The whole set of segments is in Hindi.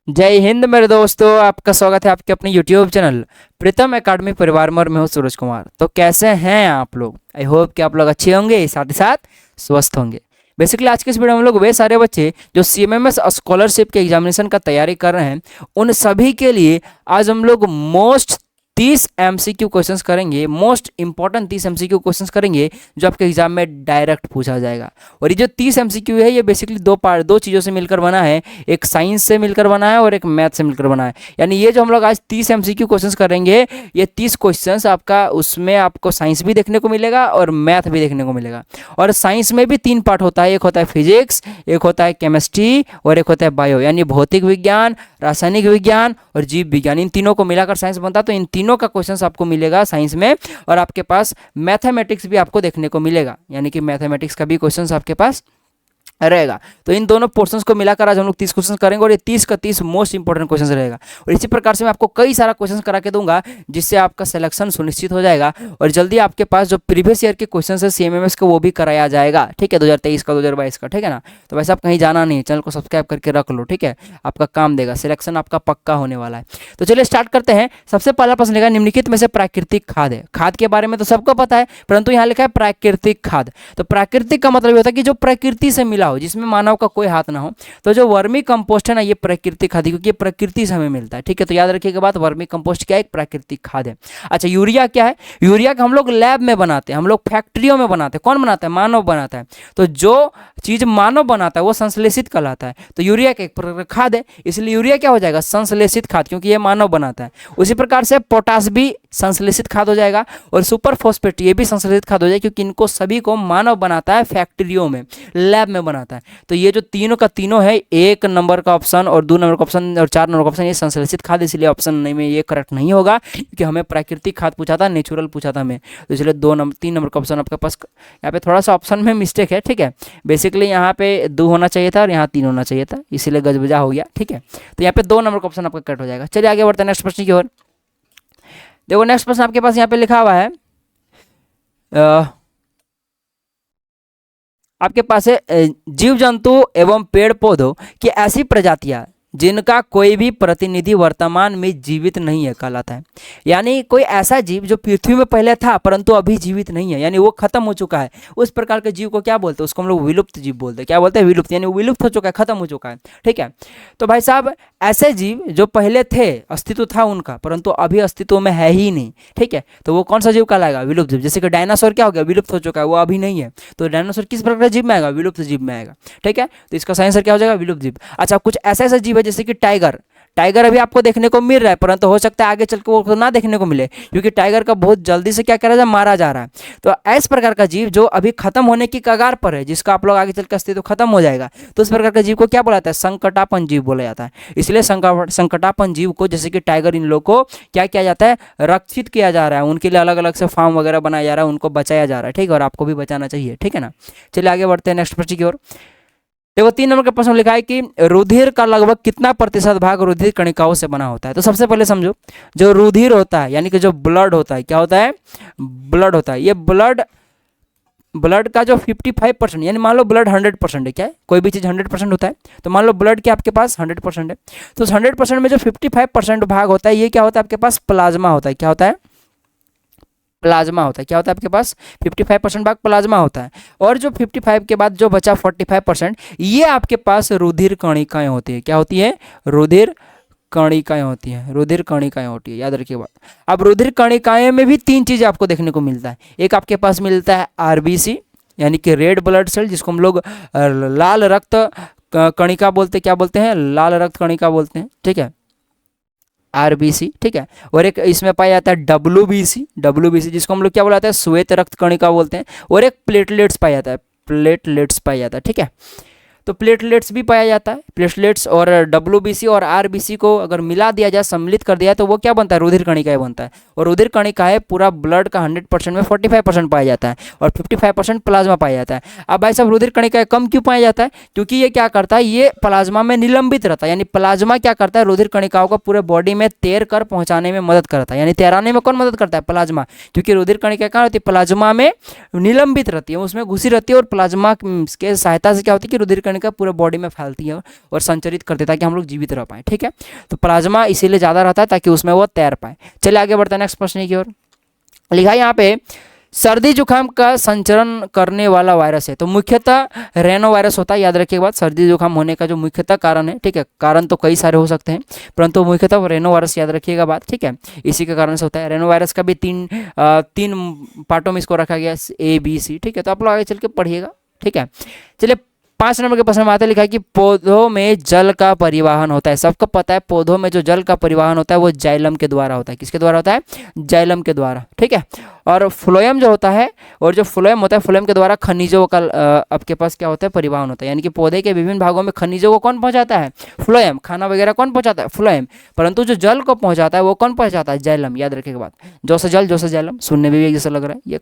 जय हिंद मेरे दोस्तों, आपका स्वागत है आपके अपने YouTube चैनल प्रीतम एकेडमी परिवार में। और मैं हूँ सूरज कुमार। तो कैसे हैं आप लोग? आई होप कि आप लोग अच्छे होंगे, साथ ही साथ स्वस्थ होंगे। बेसिकली आज के इस वीडियो में हम लोग वे सारे बच्चे जो CMMS स्कॉलरशिप के एग्जामिनेशन का तैयारी कर रहे हैं उन सभी के लिए आज हम लोग मोस्ट 30 MCQ क्वेश्चंस करेंगे। मोस्ट इंपॉर्टेंट 30 MCQ क्वेश्चंस करेंगे जो आपके एग्जाम में डायरेक्ट पूछा जाएगा। और ये जो 30 MCQ है ये बेसिकली दो चीज़ों से मिलकर बना है। एक साइंस से मिलकर बना है और एक मैथ से मिलकर बना है। यानी ये जो हम लोग आज 30 MCQ क्वेश्चंस करेंगे, ये 30 क्वेश्चंस आपका उसमें आपको साइंस भी देखने को मिलेगा और मैथ भी देखने को मिलेगा। और साइंस में भी 3 पार्ट होता है, एक होता है फिजिक्स, एक होता है केमिस्ट्री और एक होता है बायो, यानी भौतिक विज्ञान, रासायनिक विज्ञान और जीव विज्ञान। इन तीनों को मिलाकर साइंस बनता है। तो इन तीनों का क्वेश्चंस आपको मिलेगा साइंस में। और आपके पास मैथमेटिक्स भी आपको देखने को मिलेगा, यानी कि मैथमेटिक्स का भी क्वेश्चंस आपके पास रहेगा। तो इन दोनों पोर्शंस को मिलाकर आज हम लोग 30 क्वेश्चन करेंगे और ये 30 का 30 मोस्ट इंपॉर्टेंट क्वेश्चन रहेगा। और इसी प्रकार से मैं आपको कई सारा क्वेश्चन करा के दूंगा जिससे आपका सिलेक्शन सुनिश्चित हो जाएगा और जल्दी आपके पास जो प्रीवियस ईयर के क्वेश्चन है CMMS का वो भी कराया जाएगा। ठीक है, 2023 का 2022 का। ठीक है ना। तो वैसे आप कहीं जाना नहीं, चैनल को सब्सक्राइब करके रख लो। ठीक है, आपका काम देगा, सिलेक्शन आपका पक्का होने वाला है। तो चलिए स्टार्ट करते हैं। सबसे पहला प्रश्न लिखा है निम्नलिखित में से प्राकृतिक खाद है। खाद के बारे में तो सबको पता है, परंतु यहाँ लिखा है प्राकृतिक खाद। तो प्राकृतिक का मतलब होता है कि जो प्रकृति से मिला हो, जिसमें मानव का कोई हाथ ना हो। तो जो वर्मी कंपोस्ट है ना, ये प्राकृतिक खाद है क्योंकि ये प्रकृति से हमें मिलता है। ठीक है, तो याद रखिएगा बात, वर्मी कंपोस्ट क्या है? एक प्राकृतिक खाद है। अच्छा, यूरिया क्या है? यूरिया का हम लोग लैब में बनाते हैं, हम लोग फैक्ट्रियों में बनाते हैं। कौन बनाता है? मानव बनाता है। तो जो चीज मानव बनाता है वो संश्लेषित कहलाता है। तो यूरिया का एक प्रकार का खाद है, इसलिए यूरिया क्या हो जाएगा? संश्लेषित खाद, क्योंकि ये मानव बनाता है। उसी प्रकार से पोटास भी संश्लेषित खाद हो जाएगा और सुपर फॉस्फेट ये भी संश्लेषित खाद हो जाएगा, क्योंकि इनको सभी को मानव बनाता है, फैक्ट्रियों में, लैब में बनाता है। तो ये जो तीनों का तीनों है, 1 नंबर का ऑप्शन और 2 नंबर का ऑप्शन और 4 नंबर का ऑप्शन, ये संश्लेषित खाद, इसलिए ऑप्शन नहीं में ये करेक्ट नहीं होगा, क्योंकि हमें प्राकृतिक खाद पूछा था, नेचुरल पूछा था हमें। तो इसलिए 3 नंबर का ऑप्शन आपके पास। यहाँ पे थोड़ा सा ऑप्शन में मिस्टेक है। ठीक है, बेसिकली यहाँ पे 2 होना चाहिए था और यहाँ 3 होना चाहिए था, इसीलिए गजबजा हो गया। ठीक है, तो यहाँ पे 2 नंबर का ऑप्शन आपका कट हो जाएगा। चलिए आगे बढ़ते हैं नेक्स्ट प्रश्न की ओर। देखो नेक्स्ट प्रश्न आपके पास यहाँ पे लिखा हुआ है, आपके पास है जीव जंतु एवं पेड़ पौधों की ऐसी प्रजातियां जिनका कोई भी प्रतिनिधि वर्तमान में जीवित नहीं है कहलाता है। यानी कोई ऐसा जीव जो पृथ्वी में पहले था परंतु अभी जीवित नहीं है, यानी वो खत्म हो चुका है, उस प्रकार के जीव को क्या बोलते हैं? उसको हम लोग विलुप्त जीव बोलते हैं। क्या बोलते हैं? विलुप्त, यानी वो विलुप्त हो चुका है, खत्म हो चुका है। ठीक है, तो भाई साहब ऐसे जीव जो पहले थे, अस्तित्व था उनका, परंतु अभी अस्तित्व में है ही नहीं। ठीक है, तो वो कौन सा जीव कहलाएगा? विलुप्त जीव। जैसे कि डायनासोर क्या हो गया? विलुप्त हो चुका है, वो अभी नहीं है। तो डायनासोर किस प्रकार जीव में आएगा? विलुप्त जीव में आएगा। ठीक है, तो इसका सही आंसर क्या हो जाएगा? विलुप्त जीव। अच्छा, कुछ ऐसा ऐसा जीव है जैसे कि टाइगर। टाइगर अभी आपको देखने को मिल रहा है, परंतु हो सकता है आगे चल के वो ना देखने को मिले, क्योंकि टाइगर का बहुत जल्दी से क्या करा जाए? मारा जा रहा है। तो इस प्रकार का जीव जो अभी खत्म होने की कगार पर है, जिसका आप लोग आगे चल के अस्तित्व खत्म हो जाएगा, तो इस प्रकार का जीव को क्या बोला जाता है? संकटापन जीव बोला जाता है। इसलिए संकटापन जीव को, जैसे कि टाइगर, इन लोग को क्या किया जाता है? रक्षित किया जा रहा है। उनके लिए अलग अलग से फार्म वगैरह बनाया जा रहा है, उनको बचाया जा रहा है। ठीक है, और आपको भी बचाना चाहिए। ठीक है ना। चलिए आगे बढ़ते हैं नेक्स्ट प्रश्न की ओर। देखो 3 नंबर का प्रश्न लिखा है कि रुधिर का लगभग कितना प्रतिशत भाग रुधिर कणिकाओं से बना होता है? तो सबसे पहले समझो, जो रुधिर होता है यानी कि जो ब्लड होता है, क्या होता है? ब्लड होता है। ये ब्लड का जो 55%, यानी मान लो ब्लड 100% है। क्या है? कोई भी चीज़ 100% होता है, तो मान लो ब्लड के आपके पास 100% है, तो उस 100% में जो 55% भाग होता है, ये क्या होता है? आपके पास प्लाज्मा होता है। क्या होता है? प्लाज्मा होता है। क्या होता है आपके पास? 55% भाग प्लाज्मा होता है। और जो 55 के बाद जो बचा 45%, ये आपके पास रुधिर कणिकाएं होती है। क्या होती है? रुधिर कणिकाएं होती हैं। रुधिर कणिकाएं होती है, याद रखिए बात। अब रुधिर कणिकाएं में भी 3 चीज़ें आपको देखने को मिलता है। एक आपके पास मिलता है RBC, यानी कि रेड ब्लड सेल, जिसको हम लोग लाल रक्त कणिका बोलते हैं। क्या बोलते हैं? लाल रक्त कणिका बोलते हैं। ठीक है, RBC। ठीक है, और एक इसमें पाया जाता है WBC, जिसको हम लोग क्या बोलाते हैं? श्वेत रक्त कणिका बोलते हैं। और एक प्लेटलेट्स पाया जाता है, प्लेटलेट्स पाया जाता है। ठीक है, तो प्लेटलेट्स भी पाया जाता है। प्लेटलेट्स और WBC और RBC को अगर मिला दिया जाए, सम्मिलित कर दिया जाए, तो वो क्या बनता है? रुधिर कणिकाएं बनता है। और रुधिर कणिकाएं पूरा ब्लड का 100% में 45% पाया जाता है और 55% प्लाज्मा पाया जाता है। अब भाई साहब रुधिर कणिकाएं कम क्यों पाया जाता है? क्योंकि ये क्या करता है? ये प्लाज्मा में निलंबित रहता है। यानी प्लाज्मा क्या करता है? रुधिर कणिकाओं को पूरे बॉडी में तैर कर पहुंचाने में मदद करता है। यानी तैराने में कौन मदद करता है? प्लाज्मा। क्योंकि रुधिर कणिका क्या होती है? प्लाज्मा में निलंबित रहती है, उसमें घुसी रहती है, और प्लाज्मा के सहायता से क्या होती है कि रुधिर कणिका पूरे बॉडी में फैलती है और संचरित करती है ताकि हम लोग जीवित रह पाए, ठीक है। तो प्लाज्मा इसीलिए ज़्यादा रहता है ताकि उसमें वो तैर पाए। चलिए आगे बढ़ते हैं नेक्स्ट प्रश्न की ओर। लिखा है यहाँ पे सर्दी जुकाम का संचरण करने वाला वायरस है, तो मुख्यतः रेनो वायरस होता है। याद रखिए बात, सर्दी जुकाम होने का जो मुख्यतः कारण है, ठीक है, कारण तो कई सारे हो सकते हैं परंतु मुख्यतः रेनो वायरस याद रखिएगा बात, ठीक है, इसी के कारण से होता है। रेनो वायरस का भी तीन पार्टों में इसको रखा गया, A B C, ठीक है। तो आप लोग आगे चल के पढ़िएगा, ठीक है। चलिए 5 नंबर के प्रश्न में आता लिखा है कि पौधों में जल का परिवहन होता है। सबको पता है पौधों में जो जल का परिवहन होता है वो जाइलम के द्वारा होता है। किसके द्वारा होता है? जाइलम के द्वारा, ठीक है। और फ्लोएम जो होता है, और जो फ्लोएम होता है, फ्लोएम के द्वारा खनिजों का आपके पास क्या होता है? परिवहन होता है। यानी कि पौधे के विभिन्न भागों में खनिजों को कौन पहुंचाता है? फ्लोएम। खाना वगैरह कौन पहुंचाता है? फ्लोएम। परंतु जो जल को पहुंचाता है वो कौन पहुंचाता है? जाइलम। याद रखिएगा बात, जो से जल जो से जाइलम, सुनने में भी एक जैसा लग रहा है ये।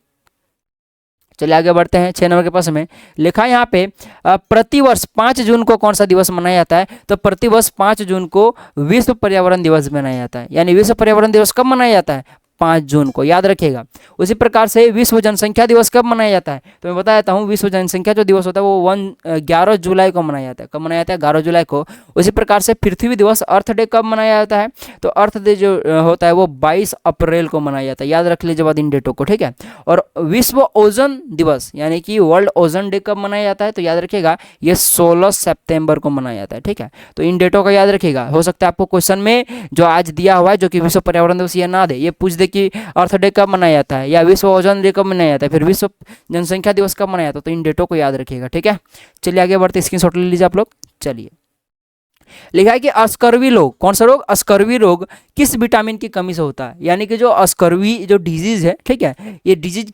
चलिए आगे बढ़ते हैं 6 नंबर के प्रश्न में। लिखा है यहाँ पे प्रतिवर्ष 5 जून को कौन सा दिवस मनाया जाता है? तो प्रतिवर्ष 5 जून को विश्व पर्यावरण दिवस मनाया जाता है। यानी विश्व पर्यावरण दिवस कब मनाया जाता है? 5 जून को, याद रखिएगा। उसी प्रकार से विश्व जनसंख्या दिवस कब मनाया जाता है? तो मैं बता देता हूँ, विश्व जनसंख्या जो दिवस होता है वो 11 जुलाई को मनाया जाता है। कब मनाया जाता है? 11 जुलाई को। उसी प्रकार से पृथ्वी दिवस, अर्थ डे, कब मनाया जाता है? तो अर्थ डे जो होता है वो 22 अप्रैल को मनाया जाता है। याद रख लीजिए बाद इन डेटों को, ठीक है। और विश्व ओजोन दिवस यानी कि वर्ल्ड ओजोन डे कब मनाया जाता है? तो याद रखिएगा ये 16 सितंबर को मनाया जाता है, ठीक है। तो इन डेटों का याद रखिएगा। हो सकता है आपको क्वेश्चन में जो आज दिया हुआ है जो कि विश्व पर्यावरण दिवस ये ना दे, ये पूछ दे कि अर्थ डे कब मनाया जाता है या विश्व ओजोन डे कब मनाया जाता है, फिर विश्व जनसंख्या दिवस कब मनाया जाता है। तो इन डेटों को याद रखिएगा, ठीक है। चलिए आगे बढ़ते, स्क्रीनशॉट ले लीजिए आप लोग। चलिए लिखा है कि अस्कर्वी रोग, कौन सा रोग? अस्कर्वी रोग किस विटामिन की कमी से होता है? यानी कि जो अस्कर्वी जो डिजीज है, ठीक है, ये डिजीज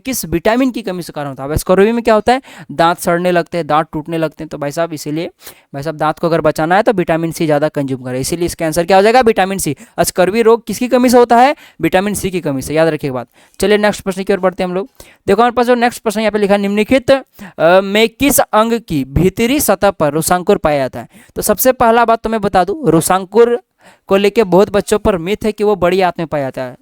किस विटामिन की कमी से कारण होता है? अस्कर्वी में क्या होता है? दांत सड़ने लगते हैं, दांत टूटने लगते हैं। तो भाई साहब इसीलिए भाई साहब दांत को अगर बचाना है तो विटामिन सी ज़्यादा कंज्यूम करें। इसीलिए इसका आंसर क्या हो जाएगा? Vitamin C. अस्कर्वी रोग किसकी कमी से होता है? विटामिन सी की कमी से, याद रखिए बात। चलिए नेक्स्ट प्रश्न की ओर बढ़ते हैं हम लोग। देखो हमारे पास जो नेक्स्ट प्रश्न यहाँ पे लिखा है, निम्नलिखित में किस अंग की भीतरी सतह पर रोसांकुर पाया जाता है? तो सबसे पहला बात तो मैं बता दूं, रोसांकुर को लेके बहुत बच्चों पर मिथ है कि वो बड़ी आंत में पाया जाता है,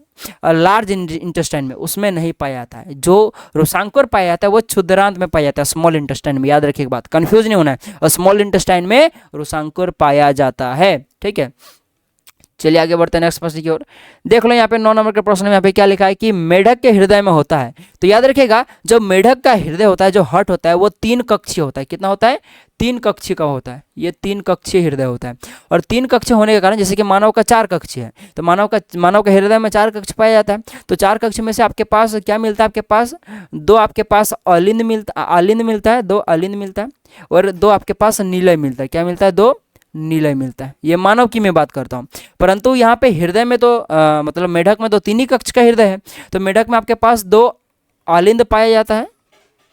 लार्ज इंटेस्टाइन में, उसमें नहीं पाया जाता है। जो रोसांकुर पाया जाता है वो क्षुद्रांत में पाया जाता है, स्मॉल इंटेस्टाइन में। याद रखिए बात, कंफ्यूज नहीं होना है। और स्मॉल इंटेस्टाइन में रोसांकुर पाया जाता है, ठीक है। चलिए आगे बढ़ते हैं नेक्स्ट प्रश्न की ओर। देख लो यहाँ पे 9 नंबर के प्रश्न में यहाँ पे क्या लिखा है कि मेढक के हृदय में होता है। तो याद रखिएगा जो मेढक का हृदय होता है, जो हार्ट होता है, वो 3 कक्षीय होता है। कितना होता है? 3 कक्षीय का होता है। ये 3 कक्षीय हृदय होता है। और 3 कक्षीय होने के कारण, जैसे कि मानव का 4 कक्षीय है, तो मानव के हृदय में 4 कक्ष पाया जाता है। तो 4 कक्ष में से आपके पास क्या मिलता है? आपके पास 2 आपके पास आलिंद मिलता है, 2 आलिंद मिलता है, और 2 आपके पास नीलय मिलता है। क्या मिलता है? 2 नीलय मिलता है। ये मानव की मैं बात करता हूँ। परंतु यहाँ पे हृदय में तो मतलब मेढक में तो 3 ही कक्ष का हृदय है। तो मेढक में आपके पास 2 आलिंद पाया जाता है,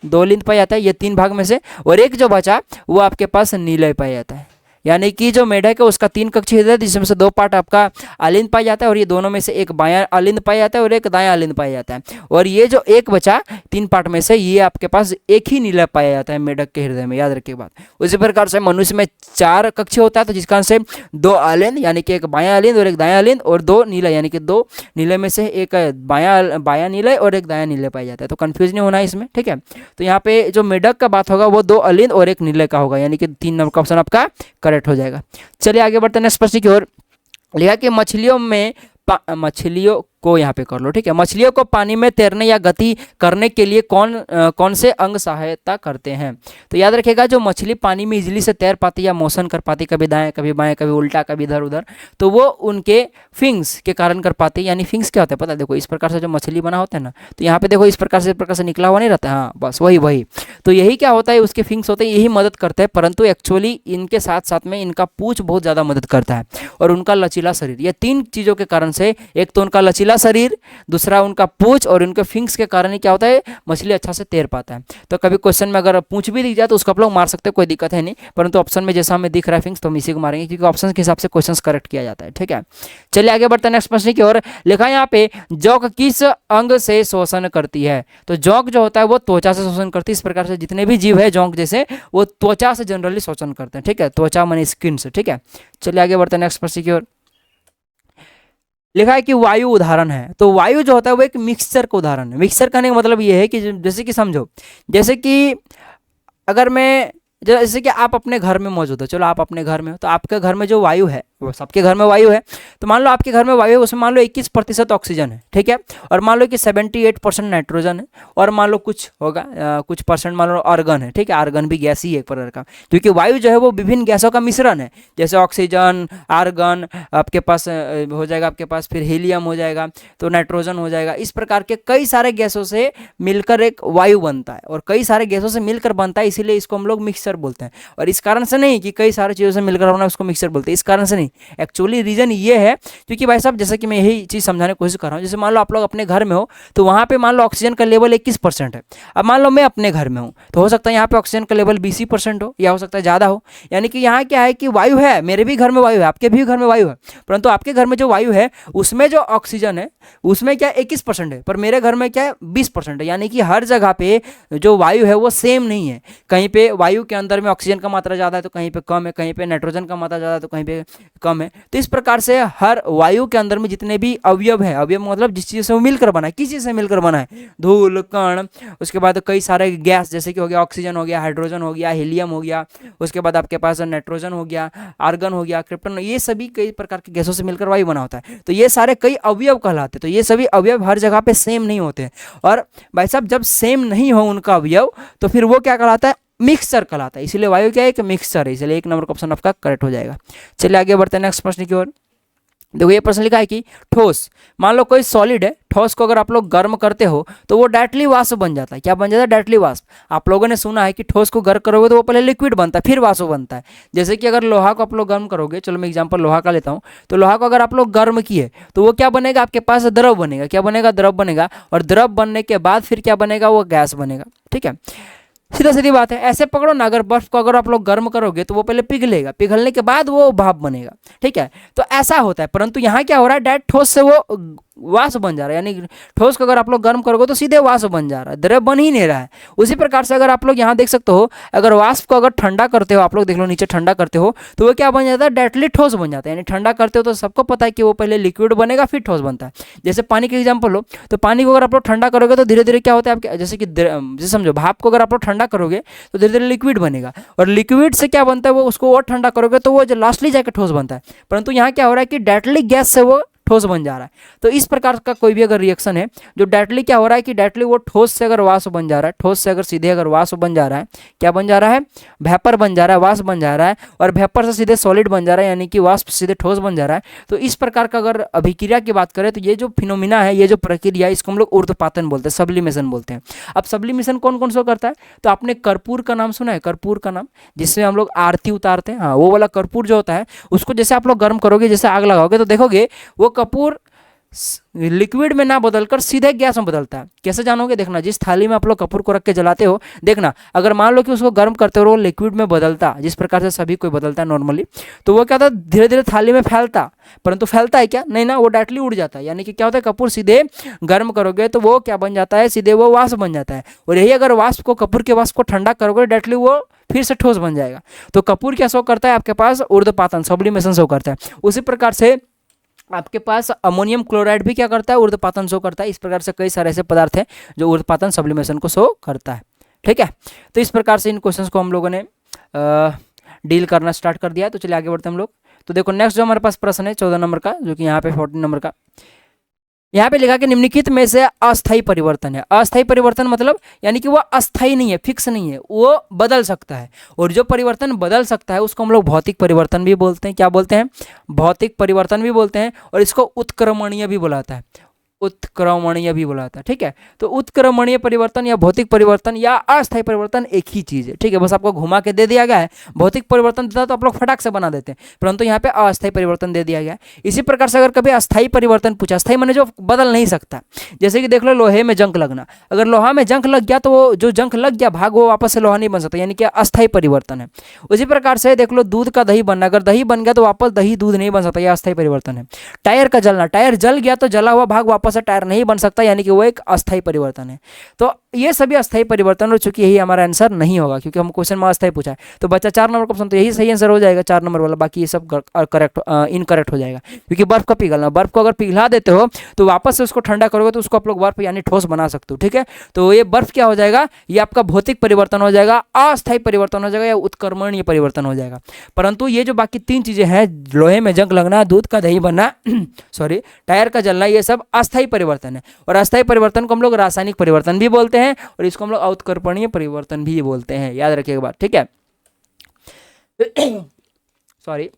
2 लिंद पाया जाता है, ये 3 भाग में से, और एक जो बचा वो आपके पास नीलय पाया जाता है। यानी कि जो मेढक है उसका 3 कक्षीय हृदय है, जिसमें से 2 पार्ट आपका आलिंद पाया जाता है, और ये दोनों में से एक बायां आलिंद पाया जाता है और एक दायां आलिंद पाया जाता है। और ये जो एक बचा 3 पार्ट में से, ये आपके पास एक ही नीलय पाया जाता है मेढक के हृदय में। याद रखिए बात। उसी प्रकार से मनुष्य में 4 कक्षीय होता है, तो जिस कारण से 2 आलिंद यानी कि एक बायां आलिंद और एक दायां आलिंद, और 2 नीलय यानी कि 2 नीलय में से एक बायां नीलय और एक दायां नीलय पाया जाता है। तो कंफ्यूज नहीं होना है इसमें, ठीक है। तो यहाँ पे जो मेढक का बात होगा वो 2 आलिंद और एक नीलय का होगा, यानी कि 3 नंबर का ऑप्शन आपका करेक्ट हो जाएगा। चलिए आगे बढ़ते हैं नेक्स्ट प्रश्न की ओर। लिखा कि मछलियों को यहाँ पे कर लो, ठीक है। मछलियों को पानी में तैरने या गति करने के लिए कौन से अंग सहायता करते हैं? तो याद रखिएगा जो मछली पानी में इजीली से तैर पाती या मोशन कर पाती, कभी दाएं कभी बाएं कभी उल्टा कभी इधर उधर, तो वो उनके फिंग्स के कारण कर पाती है। यानी फिंग्स क्या होता है पता है? देखो इस प्रकार से जो मछली बना होता है ना, तो यहाँ पे देखो इस प्रकार से निकला हुआ नहीं रहता है, हाँ बस वही। तो यही क्या होता है, उसके फिंग्स होते हैं, यही मदद करते हैं। परंतु एक्चुअली इनके साथ साथ में इनका पूंछ बहुत ज़्यादा मदद करता है, और उनका लचीला शरीर। ये 3 चीज़ों के कारण से, एक तो उनका लचीला शरीर, दूसरा उनका पूंछ, और उनके फिंग्स के कारण ही क्या होता है, मछली अच्छा से तैर पाता है। तो कभी क्वेश्चन में अगर पूंछ भी दिख जाए तो उसको आप लोग मार सकते हैं, कोई दिक्कत है नहीं। परंतु ऑप्शन में जैसा हमें दिख रहा है फिंग्स, तो हम इसी को मारेंगे, क्योंकि ऑप्शन के हिसाब से क्वेश्चन करेक्ट किया जाता है, ठीक है। चलिए आगे बढ़ते हैं नेक्स्ट प्रश्न की ओर। लिखा है यहाँ पे जौक किस अंग से शोषण करती है? तो जौक जो होता है वो त्वचा से शोषण करती है। इस प्रकार से जितने भी जीव है जौक जैसे, वो त्वचा से जनरली शोषण करते हैं, ठीक है। त्वचा माने स्किन से, ठीक है। चलिए आगे बढ़ते हैं नेक्स्ट प्रश्न की ओर। लिखा है कि वायु उदाहरण है। तो वायु जो होता है वो एक मिक्सचर का उदाहरण है। मिक्सचर कहने का मतलब ये है कि जैसे कि समझो, जैसे कि अगर मैं जैसे कि आप अपने घर में मौजूद हो, चलो आप अपने घर में हो, तो आपके घर में जो वायु है वो सबके घर में वायु है, तो मान लो आपके घर में वायु है, उसमें मान लो 21% ऑक्सीजन है, ठीक है, और मान लो कि 78% नाइट्रोजन है, और मान लो कुछ होगा कुछ परसेंट मान लो आर्गन है, ठीक है, आर्गन भी गैस ही है एक प्रकार का, क्योंकि वायु जो है वो विभिन्न गैसों का मिश्रण है, जैसे ऑक्सीजन, आर्गन, आपके पास हो जाएगा, आपके पास फिर हीलियम हो जाएगा, तो नाइट्रोजन हो जाएगा, इस प्रकार के कई सारे गैसों से मिलकर एक वायु बनता है, और कई सारे गैसों से मिलकर बनता है, इसीलिए इसको हम लोग मिक्सचर बोलते हैं। और इस कारण से नहीं कि कई सारी चीज़ों से मिलकर बना उसको मिक्सचर बोलते हैं, इस कारण से नहीं, एक्चुअली रीजन ये है क्योंकि भाई साहब जैसे कि मैं यही चीज़ समझाने की कोशिश कर रहा हूँ, जैसे मान लो आप लोग अपने घर में हो, तो वहाँ पे मान लो ऑक्सीजन का लेवल 21% है, अब मान लो मैं अपने घर में हूँ, तो हो सकता है यहाँ पे ऑक्सीजन का लेवल 20% हो, या हो सकता है ज़्यादा हो, यानी कि यहाँ क्या है कि वायु है, मेरे भी घर में वायु है, आपके भी घर में वायु है, परंतु आपके घर में जो वायु है उसमें जो ऑक्सीजन है उसमें क्या 21% है, पर मेरे घर में क्या है 20% है, यानी कि हर जगह पे जो वायु है वो सेम नहीं है, कहीं पे वायु के अंदर में ऑक्सीजन का मात्रा ज़्यादा है तो कहीं पे कम है, कहीं पे नाइट्रोजन का मात्रा ज़्यादा है तो कहीं पे कम है, तो इस प्रकार से हर वायु के अंदर में जितने भी अवयव है, अवयव मतलब जिस चीज़ से वो मिलकर बना है, किस चीज़ से मिलकर बना है, धूल कण, उसके बाद कई सारे गैस जैसे कि हो गया ऑक्सीजन हो गया, हाइड्रोजन हो गया, हीलियम हो गया, उसके बाद आपके पास नाइट्रोजन हो गया, आर्गन हो गया, क्रिप्टन, ये सभी कई प्रकार के गैसों से मिलकर वायु बना होता है, तो ये सारे कई अवयव कहलाते हैं, तो ये सभी अवयव हर जगह पे सेम नहीं होते हैं, और भाई साहब जब सेम नहीं हो उनका अवयव तो फिर वो क्या कहलाता है, मिक्सचर कहलाता है, इसलिए वायु क्या है, एक मिक्सचर है, इसलिए 1 नंबर का ऑप्शन आपका करेक्ट हो जाएगा। चलिए आगे बढ़ते हैं नेक्स्ट प्रश्न की ओर। देखो ये प्रश्न लिखा है कि ठोस, मान लो कोई सॉलिड है, ठोस को अगर आप लोग गर्म करते हो तो वो डायरेक्टली वाष्प बन जाता है, क्या बन जाता है, डायरेक्टली वाष्प। आप लोगों ने सुना है कि ठोस को गर्म करोगे तो वो पहले लिक्विड बनता है फिर वाष्प बनता है, जैसे कि अगर लोहा को आप लोग गर्म करोगे, चलो मैं एग्जांपल लोहा का लेता हूँ, तो लोहा को अगर आप लोग गर्म किए तो वो क्या बनेगा, आपके पास द्रव बनेगा, क्या बनेगा, द्रव बनेगा, और द्रव बनने के बाद फिर क्या बनेगा, वो गैस बनेगा, ठीक है, सीधा सीधी बात है। ऐसे पकड़ो ना, अगर बर्फ को अगर आप लोग गर्म करोगे तो वो पहले पिघलेगा, पिघलने के बाद वो भाप बनेगा, ठीक है, तो ऐसा होता है, परंतु यहाँ क्या हो रहा है, डायरेक्ट ठोस से वो वाष्प बन जा रहा है, यानी ठोस को अगर आप लोग गर्म करोगे तो सीधे वाष्प बन जा रहा है, द्रव बन ही नहीं रहा है। उसी प्रकार से अगर आप लोग यहाँ देख सकते हो, अगर वाष्प को अगर ठंडा करते हो, आप लोग देख लो नीचे ठंडा करते हो तो वो क्या बन जाता है, डायरेक्टली ठोस बन जाता है, यानी ठंडा करते हो तो सबको पता है कि वो पहले लिक्विड बनेगा फिर ठोस बनता है। जैसे पानी का एग्जाम्पल लो, तो पानी को अगर आप लोग ठंडा करोगे तो धीरे धीरे क्या होता है आपके, जैसे कि जैसे समझो भाप को अगर आप लोग ठंडा करोगे तो धीरे धीरे लिक्विड बनेगा, और लिक्विड से क्या बनता है, वो उसको और ठंडा करोगे तो वो जो लास्टली जाकर ठोस बनता है, परंतु यहाँ क्या हो रहा है कि डायरेक्टली गैस से वो ठोस बन जा रहा है। तो इस प्रकार का कोई भी अगर रिएक्शन है जो डायरेक्टली क्या हो रहा है कि डायरेक्टली वो ठोस से अगर वाष्प बन जा रहा है, ठोस से अगर सीधे अगर वाष्प बन जा रहा है, क्या बन जा रहा है, वेपर बन जा रहा है, वाष्प बन जा रहा है, और वेपर से सीधे सॉलिड बन जा रहा है, यानी कि वाष्प सीधे ठोस बन जा रहा है। तो इस प्रकार का अगर अभिक्रिया की बात करें तो ये जो फिनोमिना है, ये जो प्रक्रिया है, इसको हम लोग ऊर्ध्वपातन बोलते हैं, सब्लिमेशन बोलते हैं। अब सब्लिमेशन कौन कौन सा करता है, तो आपने कर्पूर का नाम सुना है, कर्पूर का नाम, जिससे हम लोग आरती उतारते हैं, हाँ वो वाला कर्पूर जो होता है उसको जैसे आप लोग गर्म करोगे, जैसे आग लगाओगे तो देखोगे वो कपूर लिक्विड में ना बदलकर सीधे गैस में बदलता है। कैसे जानोगे, देखना, जिस थाली में आप लोग कपूर को रख के जलाते हो, देखना अगर मान लो कि उसको गर्म करते हो वो लिक्विड में बदलता, जिस प्रकार से सभी कोई बदलता है नॉर्मली, तो वो क्या होता है, धीरे धीरे थाली में फैलता, परंतु फैलता है क्या, नहीं ना, वो डायरेक्टली उड़ जाता है। यानी कि क्या होता है, कपूर सीधे गर्म करोगे तो वो क्या बन जाता है, सीधे वो वाष्प बन जाता है, और यही अगर वाष्प को, कपूर के वाष्प को ठंडा करोगे डायरेक्टली वो फिर से ठोस बन जाएगा। तो कपूर क्या शो करता है आपके पास, ऊर्ध्वपातन, सब्लिमेशन शो करता है। उसी प्रकार से आपके पास अमोनियम क्लोराइड भी क्या करता है, ऊर्ध्वपातन शो करता है। इस प्रकार से कई सारे ऐसे पदार्थ हैं जो ऊर्ध्वपातन, सब्लिमेशन को शो करता है, ठीक है। तो इस प्रकार से इन क्वेश्चंस को हम लोगों ने डील करना स्टार्ट कर दिया है। तो चलिए आगे बढ़ते हैं हम लोग। तो देखो नेक्स्ट जो हमारे पास प्रश्न है 14 नंबर का, जो कि यहाँ पे 14 नंबर का, यहाँ पे लिखा कि निम्नलिखित में से अस्थायी परिवर्तन है। अस्थायी परिवर्तन मतलब यानी कि वो अस्थायी नहीं है, फिक्स नहीं है, वो बदल सकता है, और जो परिवर्तन बदल सकता है उसको हम लोग भौतिक परिवर्तन भी बोलते हैं। क्या बोलते हैं, भौतिक परिवर्तन भी बोलते हैं, और इसको उत्क्रमणीय भी बुलाता है, उत्क्रमणीय भी बुलाता है, ठीक है। तो उत्क्रमणीय परिवर्तन या भौतिक परिवर्तन या अस्थायी परिवर्तन एक ही चीज़ है, ठीक है, बस आपको घुमा के दे दिया गया है। भौतिक परिवर्तन देता तो आप लोग फटाक से बना देते हैं, परंतु यहाँ पे अस्थायी परिवर्तन दे दिया गया है। इसी प्रकार से अगर कभी अस्थायी परिवर्तन पूछा, अस्थायी माने जो बदल नहीं सकता, जैसे कि देख लो लोहे में जंग लगना, अगर लोहा में जंग लग गया तो वो जो जंग लग गया भाग वो वापस से लोहा नहीं बन सकता, यानी कि अस्थायी परिवर्तन है। उसी प्रकार से देख लो दूध का दही बनना, अगर दही बन गया तो वापस दही दूध नहीं बन सकता, यह अस्थायी परिवर्तन है। टायर का जलना, टायर जल गया तो जला हुआ भाग वापस से टायर नहीं बन सकता, यानी कि वो एक अस्थायी परिवर्तन है। तो ये सभी अस्थायी परिवर्तन, और चूंकि यही हमारा आंसर नहीं होगा क्योंकि हम क्वेश्चन में अस्थायी पूछा है, तो बच्चा 4 नंबर का ऑप्शन, तो यही सही आंसर हो जाएगा 4 नंबर वाला, बाकी ये सब करेक्ट इनकरेक्ट हो जाएगा। क्योंकि बर्फ का पिघलना, बर्फ को अगर पिघला देते हो तो वापस से उसको ठंडा करोगे तो उसको आप लोग बर्फ यानी ठोस बना सकते हो, ठीक है। तो ये बर्फ क्या हो जाएगा, ये आपका भौतिक परिवर्तन हो जाएगा, अस्थायी परिवर्तन हो जाएगा या उत्क्रमणीय परिवर्तन हो जाएगा। परंतु ये जो बाकी 3 चीजें हैं, लोहे में जंग लगना, दूध का दही बनना सॉरी, टायर का जलना, ये सब अस्थायी परिवर्तन है। और अस्थायी परिवर्तन को हम लोग रासायनिक परिवर्तन भी बोलते हैं और इसको हम लोग उत्क्रमणीय परिवर्तन भी बोलते हैं, याद रखिएगा बात, ठीक है। सॉरी,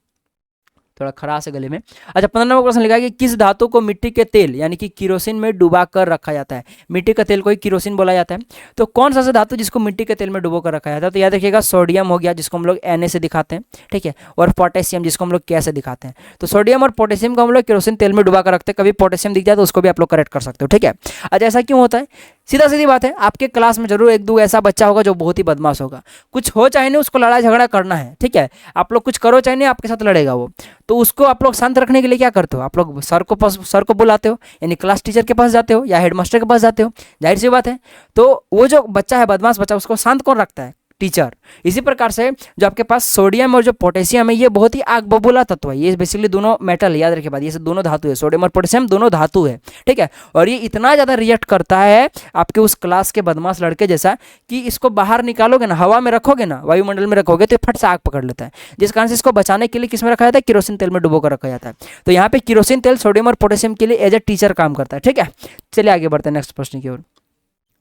थोड़ा खराश है गले में। अच्छा, 15 नंबर क्वेश्चन लिखा है कि किस धातु को मिट्टी के तेल यानी कि किरोसिन में डुबा कर रखा जाता है। मिट्टी का तेल को ही किरोसिन बोला जाता है। तो कौन सा ऐसा धातु जिसको मिट्टी के तेल में डुबो कर रखा जाता है, तो याद रखिएगा सोडियम हो गया जिसको हम लोग Na से दिखाते हैं, ठीक है, और पोटेशियम जिसको हम लोग K से दिखाते हैं। तो सोडियम और पोटेशियम को हम लोग किरोसिन तेल में डुबा कर रखते हैं, कभी पोटेशियम दिख जाए तो उसको भी आप लोग करेक्ट कर सकते हो, ठीक है। अच्छा, ऐसा क्यों होता है, सीधा सीधी बात है, आपके क्लास में जरूर एक दो ऐसा बच्चा होगा जो बहुत ही बदमाश होगा, कुछ हो चाहे नहीं उसको लड़ाई झगड़ा करना है, ठीक है, आप लोग कुछ करो चाहे नहीं आपके साथ लड़ेगा वो, तो उसको आप लोग शांत रखने के लिए क्या करते हो, आप लोग सर को बुलाते हो, यानी क्लास टीचर के पास जाते हो या हेडमास्टर के पास जाते हो, जाहिर सी बात है। तो वो जो बच्चा है बदमाश बच्चा, उसको शांत कौन रखता है, टीचर। इसी प्रकार से जो आपके पास सोडियम और जो पोटेशियम है, ये बहुत ही आग बबूला तत्व है, ये बेसिकली दोनों मेटल, याद रखिए बात, ये दोनों धातु है, सोडियम और पोटेशियम दोनों धातु है, ठीक है। और ये इतना ज़्यादा रिएक्ट करता है आपके उस क्लास के बदमाश लड़के जैसा कि इसको बाहर निकालोगे ना, हवा में रखोगे ना, वायुमंडल में रखोगे तो फट से आग पकड़ लेता है, जिस कारण से इसको बचाने के लिए किस में रखा जाता है, किरोसिन तेल में डुबो कर रखा जाता है। तो यहाँ पे किरोसिन तेल सोडियम और पोटेशियम के लिए एज ए टीचर काम करता है, ठीक है। चलिए आगे बढ़ते हैं नेक्स्ट प्रश्न की ओर।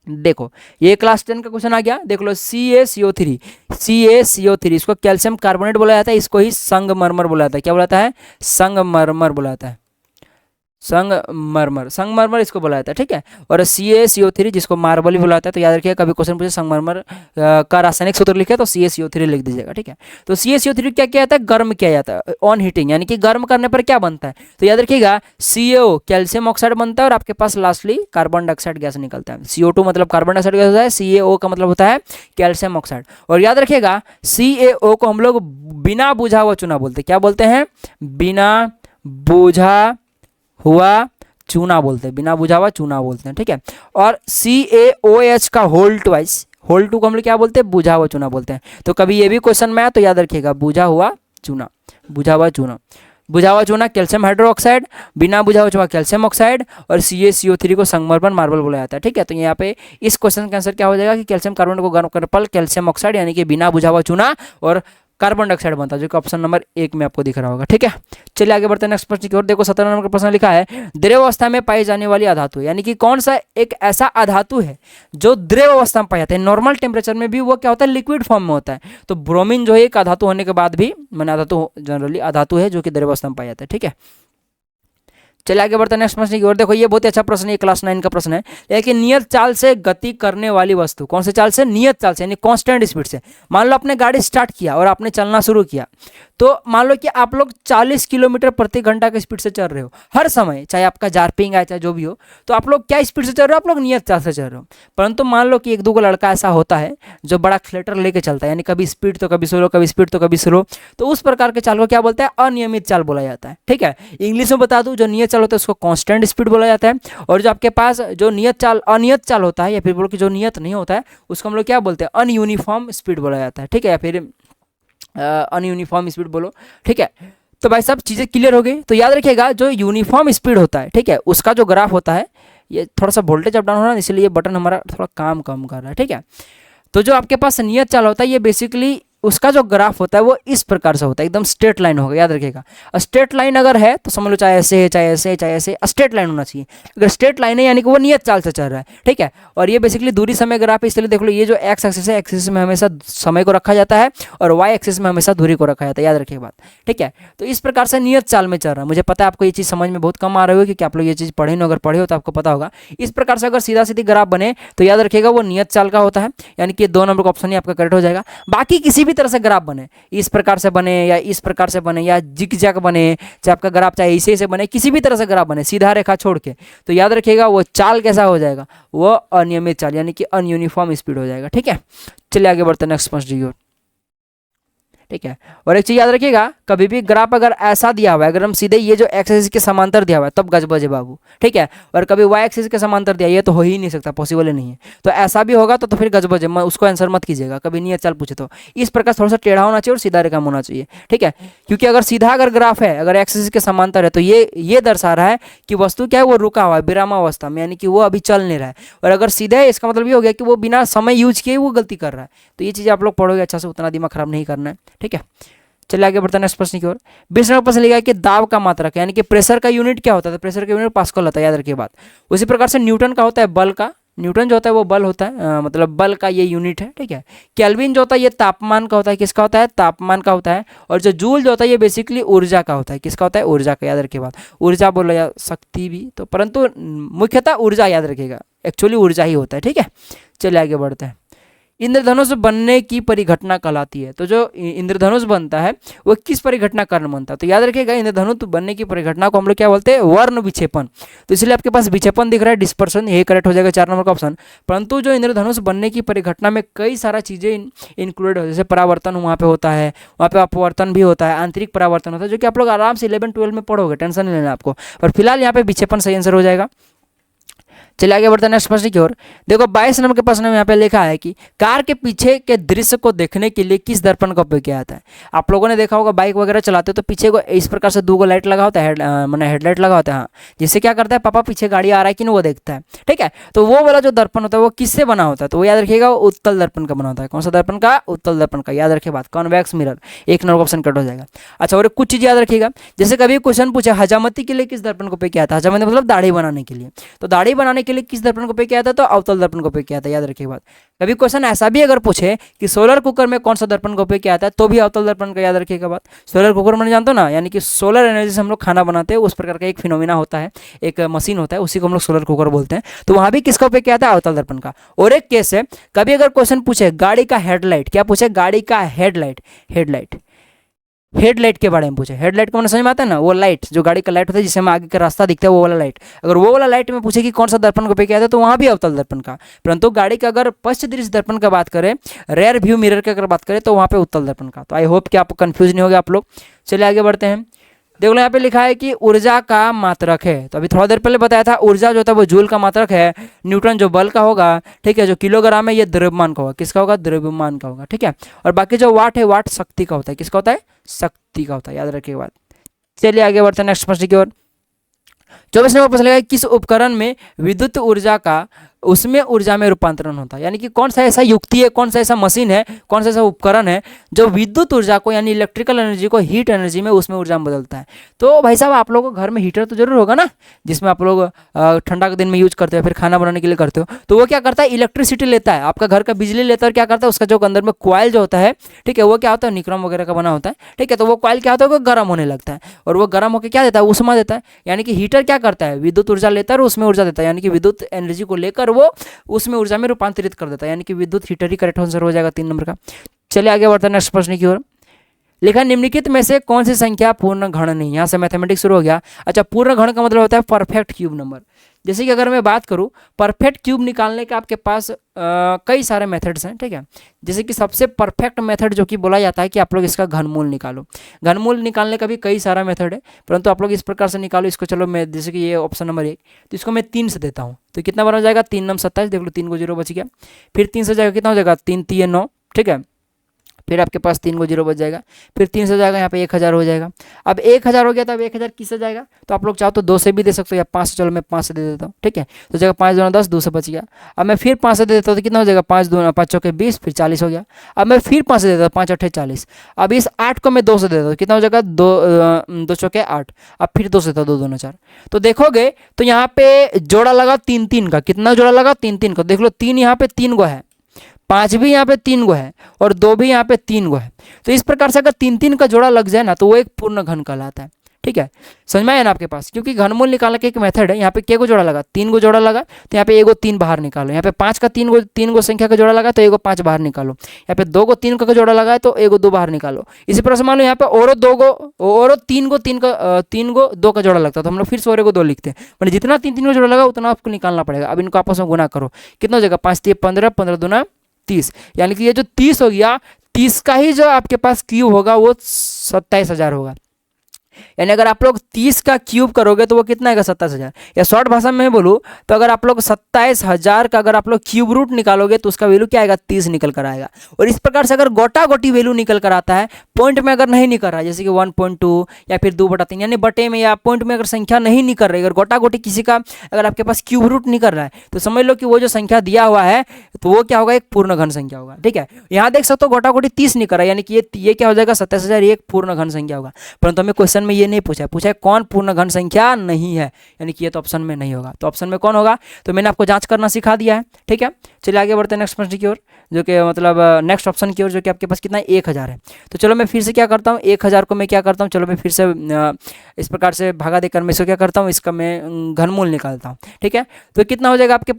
देखो, ये क्लास 10 का क्वेश्चन आ गया, देख लो, CaCO3, CaCO3 इसको कैल्शियम कार्बोनेट बोला जाता है, इसको ही संगमरमर बोला जाता है, क्या बोला जाता है, संगमरमर बोला जाता है, संगमरमर इसको बोला जाता है, ठीक है। और CaCO3 जिसको मार्बल भी बुलाता है, तो याद रखिए कभी क्वेश्चन पूछे संगमरमर का रासायनिक सूत्र लिखे तो CaCO3 लिख दीजिएगा, ठीक है। तो CaCO3 क्या किया जाता है, गर्म किया जाता है, ऑन हीटिंग, यानी कि गर्म करने पर क्या बनता है, तो याद रखिएगा CO कैल्शियम ऑक्साइड बनता है और आपके पास लास्टली कार्बन डाइऑक्साइड गैस निकलता है। CO2 मतलब कार्बन डाइऑक्साइड गैस होता है, CaO का मतलब होता है कैल्शियम ऑक्साइड। और याद रखिएगा CaO को हम लोग बिना बुझा हुआ चूना बोलते हैं, क्या बोलते हैं, बिना बुझा हुआ चूना बोलते हैं, बिना बुझा हुआ चूना बोलते हैं, ठीक है। और CaOH का होल टू को हम लोग क्या बोलते हैं, बुझा हुआ चूना बोलते हैं। तो कभी ये भी क्वेश्चन में आया तो याद रखिएगा, बुझा हुआ चूना, बुझा हुआ चूना कैल्शियम हाइड्रोक्साइड, बिना बुझा हुआ चूना कैल्शियम ऑक्साइड, और CaCO3 को संगमरमर मार्बल बोला जाता है, ठीक है। तो यहाँ पे इस क्वेश्चन का आंसर क्या हो जाएगा कि कैल्शियम कार्बोनेट को गर्म करने पर कैल्शियम ऑक्साइड यानी कि बिना बुझा हुआ चूना और कार्बन डाइऑक्साइड बनता है, जो कि ऑप्शन नंबर 1 में आपको दिख रहा होगा, ठीक है। चलिए आगे बढ़ते हैं नेक्स्ट प्रश्न की ओर। देखो 17 नंबर का प्रश्न लिखा है, द्रव अवस्था में पाई जाने वाली अधातु, यानी कि कौन सा एक ऐसा अधातु है जो द्रव अवस्था में पाया जाता है, नॉर्मल टेम्परेचर में भी वो क्या होता है, लिक्विड फॉर्म में होता है। तो ब्रोमीन जो है एक अधातु होने के बाद भी मैंने अधातु जनरली अधातु है जो कि द्रव अवस्था में पाया जाता है, ठीक है। चलिए आगे बढ़ते हैं नेक्स्ट प्रश्न की ओर। देखो ये बहुत ही अच्छा प्रश्न है, क्लास 9 का प्रश्न है, लेकिन नियत चाल से गति करने वाली वस्तु, कौन से चाल से, नियत चाल से यानी कांस्टेंट स्पीड से। मान लो आपने गाड़ी स्टार्ट किया और आपने चलना शुरू किया, तो मान लो कि आप लोग 40 किलोमीटर प्रति घंटा की स्पीड से चल रहे हो हर समय, चाहे आपका जारपिंग आए चाहे जो भी हो, तो आप लोग क्या स्पीड से चल रहे हो, आप लोग नियत चाल से चल रहे हो। परंतु मान लो कि एक दो लड़का ऐसा होता है जो बड़ा एक्सीलरेटर लेके चलता है, यानी कभी स्पीड तो कभी स्लो, कभी स्पीड तो कभी स्लो, तो उस प्रकार के चाल को क्या बोलते हैं, अनियमित चाल बोला जाता है, ठीक है। इंग्लिश में बता दूं, जो नियत चाल होता है उसको कांस्टेंट स्पीड बोला जाता है, और जो आपके पास जो अनियत चाल होता है या फिर बोलो कि जो नियत नहीं होता है उसको हम लोग क्या बोलते हैं, अनयूनिफॉर्म स्पीड बोला जाता है, ठीक है, या फिर अनयूनिफॉर्म स्पीड बोलो, ठीक है। तो भाई सब चीज़ें क्लियर हो गई। तो याद रखिएगा जो यूनिफॉर्म स्पीड होता है, ठीक है, उसका जो ग्राफ होता है, ये थोड़ा सा वोल्टेज अप डाउन हो रहा है इसलिए ये बटन हमारा थोड़ा काम कम कर रहा है, ठीक है। तो जो आपके पास नियत चाल होता है ये बेसिकली उसका जो ग्राफ होता है वो इस प्रकार से होता है, एकदम स्ट्रेट लाइन होगा, याद रखिएगा। स्ट्रेट लाइन अगर है तो समझ लो चाहे ऐसे है चाहे ऐसे चाहे ऐसे, स्ट्रेट लाइन होना चाहिए। अगर स्ट्रेट लाइन है यानी कि वो नियत चाल से चल रहा है, ठीक है। और ये बेसिकली दूरी समय ग्राफ है, इसलिए देख लो ये जो एक्स एक्सिस है, एक्सिस में हमेशा समय को रखा जाता है और वाई एक्सिस में हमेशा दूरी को रखा जाता है, याद रखिए बात, ठीक है। तो इस प्रकार से नियत चाल में चल रहा है। मुझे पता है आपको ये चीज़ समझ में बहुत कम आ रही होगी क्योंकि आप लोग ये चीज़ पढ़े नहीं, अगर पढ़े हो तो आपको पता होगा। इस प्रकार से अगर सीधा सीधी ग्राफ बने तो याद रखिएगा वो नियत चाल का होता है, यानी कि 2 नंबर का ऑप्शन ही आपका करेक्ट हो जाएगा। बाकी किसी भी तरह से ग्राफ बने, इस प्रकार से बने या इस प्रकार से बने या जिगजैग बने, चाहे आपका ग्राफ चाहे ऐसे बने, किसी भी तरह से ग्राफ बने सीधा रेखा छोड़ के, तो याद रखिएगा वो चाल कैसा हो जाएगा, वो अनियमित चाल यानी कि अनयूनिफॉर्म स्पीड हो जाएगा, ठीक है। चलिए आगे बढ़ते हैं नेक्स्ट प्रश्न की ओर। ठीक है। और एक चीज़ याद रखिएगा, कभी भी ग्राफ अगर ऐसा दिया हुआ है, अगर हम सीधे ये जो एक्स एक्सिस के समांतर दिया हुआ है तब गजबज है बाबू, ठीक है। और कभी वाई एक्सिस के समांतर दिया, ये तो हो ही नहीं सकता, पॉसिबल ही नहीं है। तो ऐसा भी होगा तो फिर गजबज है, मैं उसको आंसर मत कीजिएगा कभी, नहीं चल पूछे तो। इस प्रकार थोड़ा सा टेढ़ा होना चाहिए और सीधा रेखा होना चाहिए, ठीक है। क्योंकि अगर सीधा अगर ग्राफ है, अगर एक्स एक्सिस के समांतर है, तो ये दर्शा रहा है कि वस्तु क्या है, वो रुका हुआ है विरामावस्था में, यानी कि वो अभी चल नहीं रहा है। और अगर सीधा है, इसका मतलब ये हो गया कि वो बिना समय यूज किए वो गलती कर रहा है। तो ये चीज़ आप लोग पढ़ोगे अच्छा से, उतना दिमाग खराब नहीं करना है, ठीक है। चलिए आगे बढ़ते हैं नेक्स्ट प्रश्न की ओर। 20 नंबर प्रश्न लिखा है कि दाब का मात्रक, यानी कि प्रेशर का यूनिट क्या होता है, तो प्रेशर का यूनिट पास्कल होता है, याद रखिए बात। उसी प्रकार से न्यूटन का होता है बल का, न्यूटन जो होता है वो बल होता है, मतलब बल का ये यूनिट है, ठीक है। केल्विन जो होता है ये तापमान का होता है, किसका होता है, तापमान का होता है। और जो जूल जो होता है ये बेसिकली ऊर्जा का होता है, किसका होता है, ऊर्जा का, याद रखिए बात। ऊर्जा बोलो या शक्ति भी, तो परंतु मुख्यतः ऊर्जा याद रखिएगा, एक्चुअली ऊर्जा ही होता है, ठीक है। चलिए आगे बढ़ते हैं। इंद्रधनुष बनने की परिघटना कहलाती है, तो जो इंद्रधनुष बनता है वो किस परिघटना कारण बनता है, तो याद रखिएगा इंद्रधनुष बनने की परिघटना को हम लोग क्या बोलते हैं, वर्ण विक्षेपण। तो इसलिए आपके पास विक्षेपण दिख रहा है, डिस्पर्सन, यही करेक्ट हो जाएगा 4 नंबर का ऑप्शन। परंतु जो इंद्रधनुष बनने की परिघटना में कई सारा चीज़ें इंक्लूडेड हो, जैसे परावर्तन वहाँ पे होता है, वहाँ पे अपवर्तन भी होता है, आंतरिक परावर्तन होता है, जो कि आप लोग आराम से 11-12 में पढ़ोगे, टेंशन नहीं लेना आपको। पर फिलहाल यहाँ पे विक्षेपण सही आंसर हो जाएगा। चलिए आगे बढ़ते हैं नेक्स्ट प्रश्न की ओर। देखो 22 नंबर के प्रश्न में यहाँ पे लिखा है कि कार के पीछे के दृश्य को देखने के लिए किस दर्पण का उपयोग किया जाता है। आप लोगों ने देखा होगा बाइक वगैरह चलाते हो तो पीछे को इस प्रकार से 2 लाइट लगा होता है, मैंने हेडलाइट लगा होता है, हाँ। जिससे क्या करता है, पापा पीछे गाड़ी आ रहा है कि नहीं वो देखता है, ठीक है। तो वो वाला जो दर्पण होता है वो किससे बना होता है, तो वो याद रखिएगा वो उत्तल दर्पण का बना होता है। कौन सा दर्पण का, उत्तल दर्पण का, याद रखिए बात। Convex mirror, 1 number option cut हो जाएगा। अच्छा, और कुछ चीज़ याद रखिएगा, जैसे कभी क्वेश्चन पूछे हजामती के लिए किस दर्पण को उपयोग किया था, हजामती मतलब दाढ़ी बनाने के लिए, तो दाढ़ी बनाने के लिए किस दर्पण को किया था, तो अवतल दर्पण का उपयोग किया था, याद रखिए बात। कभी क्वेश्चन ऐसा भी अगर पूछे कि सोलर कुकर में कौन सा दर्पण का उपयोग किया था, तो भी अवतल दर्पण का, याद रखिएगा बात। सोलर कुकर मैंने जानते हो ना, यानी कि सोलर एनर्जी से हम लोग खाना बनाते हैं, उस प्रकार का एक फिनोमिना होता है, एक मशीन होता है, उसी को हम लोग सोलर कुकर बोलते हैं। तो वहां भी किसका उपयोग किया था, अवतल दर्पण का। और एक केस है, कभी अगर क्वेश्चन पूछे गाड़ी का हेडलाइट, क्या पूछे, गाड़ी का हेडलाइट, हेडलाइट के बारे में पूछे, हेडलाइट को मैंने समझ में आता है ना, वो लाइट जो गाड़ी का लाइट होता है जिससे हमें आगे का रास्ता दिखता है, वो वाला लाइट। अगर वो वाला लाइट में पूछे कि कौन सा दर्पण को उपयोग किया था, तो वहाँ भी अवतल दर्पण का। परंतु गाड़ी का अगर पश्च दृश्य दर्पण का बात करें, रेयर व्यू मिरर की अगर बात करें, तो वहाँ पे उत्तल दर्पण का। तो आई होप कि आपको कंफ्यूज नहीं होगा आप लोग। चलिए आगे बढ़ते हैं। देखो यहाँ पे लिखा है कि ऊर्जा का मात्रक है, तो अभी थोड़ा देर पहले बताया था ऊर्जा जो होता है वो जूल का मात्रक है, न्यूटन जो बल का होगा, ठीक है। जो किलोग्राम है ये द्रव्यमान का होगा, किसका होगा, द्रव्यमान का होगा, ठीक है। और बाकी जो वाट है, वाट शक्ति का होता है, किसका होता है, शक्ति का होता है, याद रखिए बात। चलिए आगे बढ़ते हैं नेक्स्ट प्रश्न की ओर। 24 नंबर प्रश्न लगा, किस उपकरण में विद्युत ऊर्जा का उसमें ऊर्जा में रूपांतरण होता है, यानी कि कौन सा ऐसा युक्ति है, कौन सा ऐसा मशीन है, कौन सा ऐसा उपकरण है जो विद्युत ऊर्जा को यानी इलेक्ट्रिकल एनर्जी को हीट एनर्जी में उसमें ऊर्जा में बदलता है। तो भाई साहब आप लोगों को घर में हीटर तो जरूर होगा ना, जिसमें आप लोग ठंडा के दिन में यूज करते हो, फिर खाना बनाने के लिए करते हो। तो वो क्या करता है, इलेक्ट्रिसिटी लेता है, आपका घर का बिजली लेता है, और क्या करता है उसका जो अंदर में कॉइल जो होता है, ठीक है, वो क्या होता है, निक्रोम वगैरह का बना होता है, ठीक है। तो वो कॉइल क्या होता है, वो गर्म होने लगता है, और वो गर्म होकर क्या देता है, उष्मा देता है। यानी कि हीटर क्या करता है, विद्युत ऊर्जा लेता है और उसमें ऊर्जा देता है, यानी कि विद्युत एनर्जी को लेकर वो उसमें ऊर्जा में रूपांतरित कर देता है, यानी कि विद्युत हीटर ही करेक्ट आंसर हो जाएगा 3 नंबर का। चलिए आगे बढ़ते हैं नेक्स्ट प्रश्न की ओर। लिखा निम्नलिखित में से कौन सी संख्या पूर्ण घन नहीं, यहाँ से मैथमेटिक्स शुरू हो गया। अच्छा, पूर्ण घन का मतलब होता है परफेक्ट क्यूब नंबर। जैसे कि अगर मैं बात करूँ परफेक्ट क्यूब निकालने के, आपके पास कई सारे मेथड्स हैं, ठीक है। जैसे कि सबसे परफेक्ट मेथड जो कि बोला जाता है कि आप लोग इसका घनमूल निकालो। घनमूल निकालने का भी कई सारा मेथड है, परंतु आप लोग इस प्रकार से निकालो इसको। चलो मैं जैसे कि ये ऑप्शन नंबर 1, तो इसको मैं 3 से देता हूँ, तो कितना बन जाएगा, 3 9 27, देख लो 3 को 0 बच गया। फिर 3 से जाएगा कितना हो जाएगा, 3 3 9, ठीक है। फिर आपके पास 3 को 0 बच जाएगा, फिर 3 से जाएगा यहाँ पे 1000 हो जाएगा। अब 1000 हो गया, तो अब 1000 किससे जाएगा, तो आप लोग चाहो तो 2 से भी दे सकते हो या 5 से, चलो मैं 5 से दे देता हूँ, ठीक है। तो जाएगा 5 2 10, 2 से बच गया। अब मैं फिर 5 से दे देता हूँ, तो कितना हो जाएगा, 5 2 5 चौके 20, फिर 40 हो गया। अब मैं फिर 5 से देता हूँ, 5 8 40। अब इस 8 को मैं 2 से दे देता हूँ, कितना हो जाएगा, 2 चौके 8। अब फिर 2 से देता हूँ, 2 2 4। तो देखोगे तो यहाँ पे जोड़ा लगा 3 3 का, कितना जोड़ा लगा, 3 3 का। देख लो 3 यहाँ पे 3 गो है, 5 भी यहाँ पे 3 गो है, और 2 भी यहाँ पे 3 गो है। तो इस प्रकार से अगर 3 3 का जोड़ा लग जाए ना, तो वो एक पूर्ण घन कहलाता है, ठीक है। समझ में आया ना आपके पास, क्योंकि घनमूल निकालने का एक मेथड है। यहाँ पे क्या को जोड़ा लगा, 3 गो जोड़ा लगा, तो यहाँ पे एगो 3 बाहर निकालो। यहाँ पे 5 का 3 गो संख्या का जोड़ा लगा, तो एगो 5 बाहर निकालो। यहाँ पे 2 को 3 का जोड़ा लगा है, तो एगो 2 बाहर निकालो। इसी प्रकार से मान लो यहाँ पे और 2 गो और 3 गो 2 का जोड़ा लगता है, तो हम लोग फिर से और एगो 2 लिखते हैं। मतलब जितना 3 3 का जोड़ा लगा उतना आपको निकालना पड़ेगा। अब इनको आपस में गुना करो, कितना हो जाएगा, 5 3 15, 15 दूना 30, यानी कि ये जो 30 हो गया, 30 का ही जो आपके पास क्यूब होगा वो 27,000 होगा। यानी अगर आप लोग 30 का क्यूब करोगे तो वो कितना आएगा 27,000। या शॉर्ट भाषा में बोलूँ तो अगर आप लोग 27,000 का अगर आप लोग क्यूब रूट निकालोगे तो उसका वैल्यू क्या आएगा 30 निकल कर आएगा। और इस प्रकार से अगर गोटा गोटी वैल्यू निकल कर आता है, पॉइंट में अगर नहीं निकल रहा है, जैसे कि 1.2 या फिर 2/3 यानी बटे में या पॉइंट में अगर संख्या नहीं निकल रही, अगर गोटा गोटी किसी का अगर आपके पास क्यूब रूट निकल रहा है तो समझ लो कि वो जो संख्या दिया हुआ है तो वो क्या होगा, एक पूर्ण घन संख्या होगा। ठीक है, यहाँ देख सकते हो गोटा गोटी 30 निकल रहा है, यानी कि ये क्या हो जाएगा 27,000, एक पूर्ण घन संख्या होगा। परंतु हमें क्वेश्चन में ये नहीं पूछा है कौन पूर्ण घन संख्या नहीं है, यानी कि ये तो ऑप्शन में नहीं होगा। तो ऑप्शन में कौन होगा, तो मैंने आपको जांच करना सिखा दिया है। ठीक है, चलिए आगे बढ़ते हैं नेक्स्ट प्रश्न की ओर, जो कि मतलब नेक्स्ट ऑप्शन की ओर, जो कि आपके पास कितना है 1000 है। तो चलो मैं फिर से क्या करता हूँ, 1000 को मैं क्या करता हूँ, चलो मैं फिर से इस प्रकार से भागा देकर मैं इसको क्या करता हूँ, इसका मैं घनमूल निकालता हूँ। ठीक है, तो कितना हो जाएगा आपके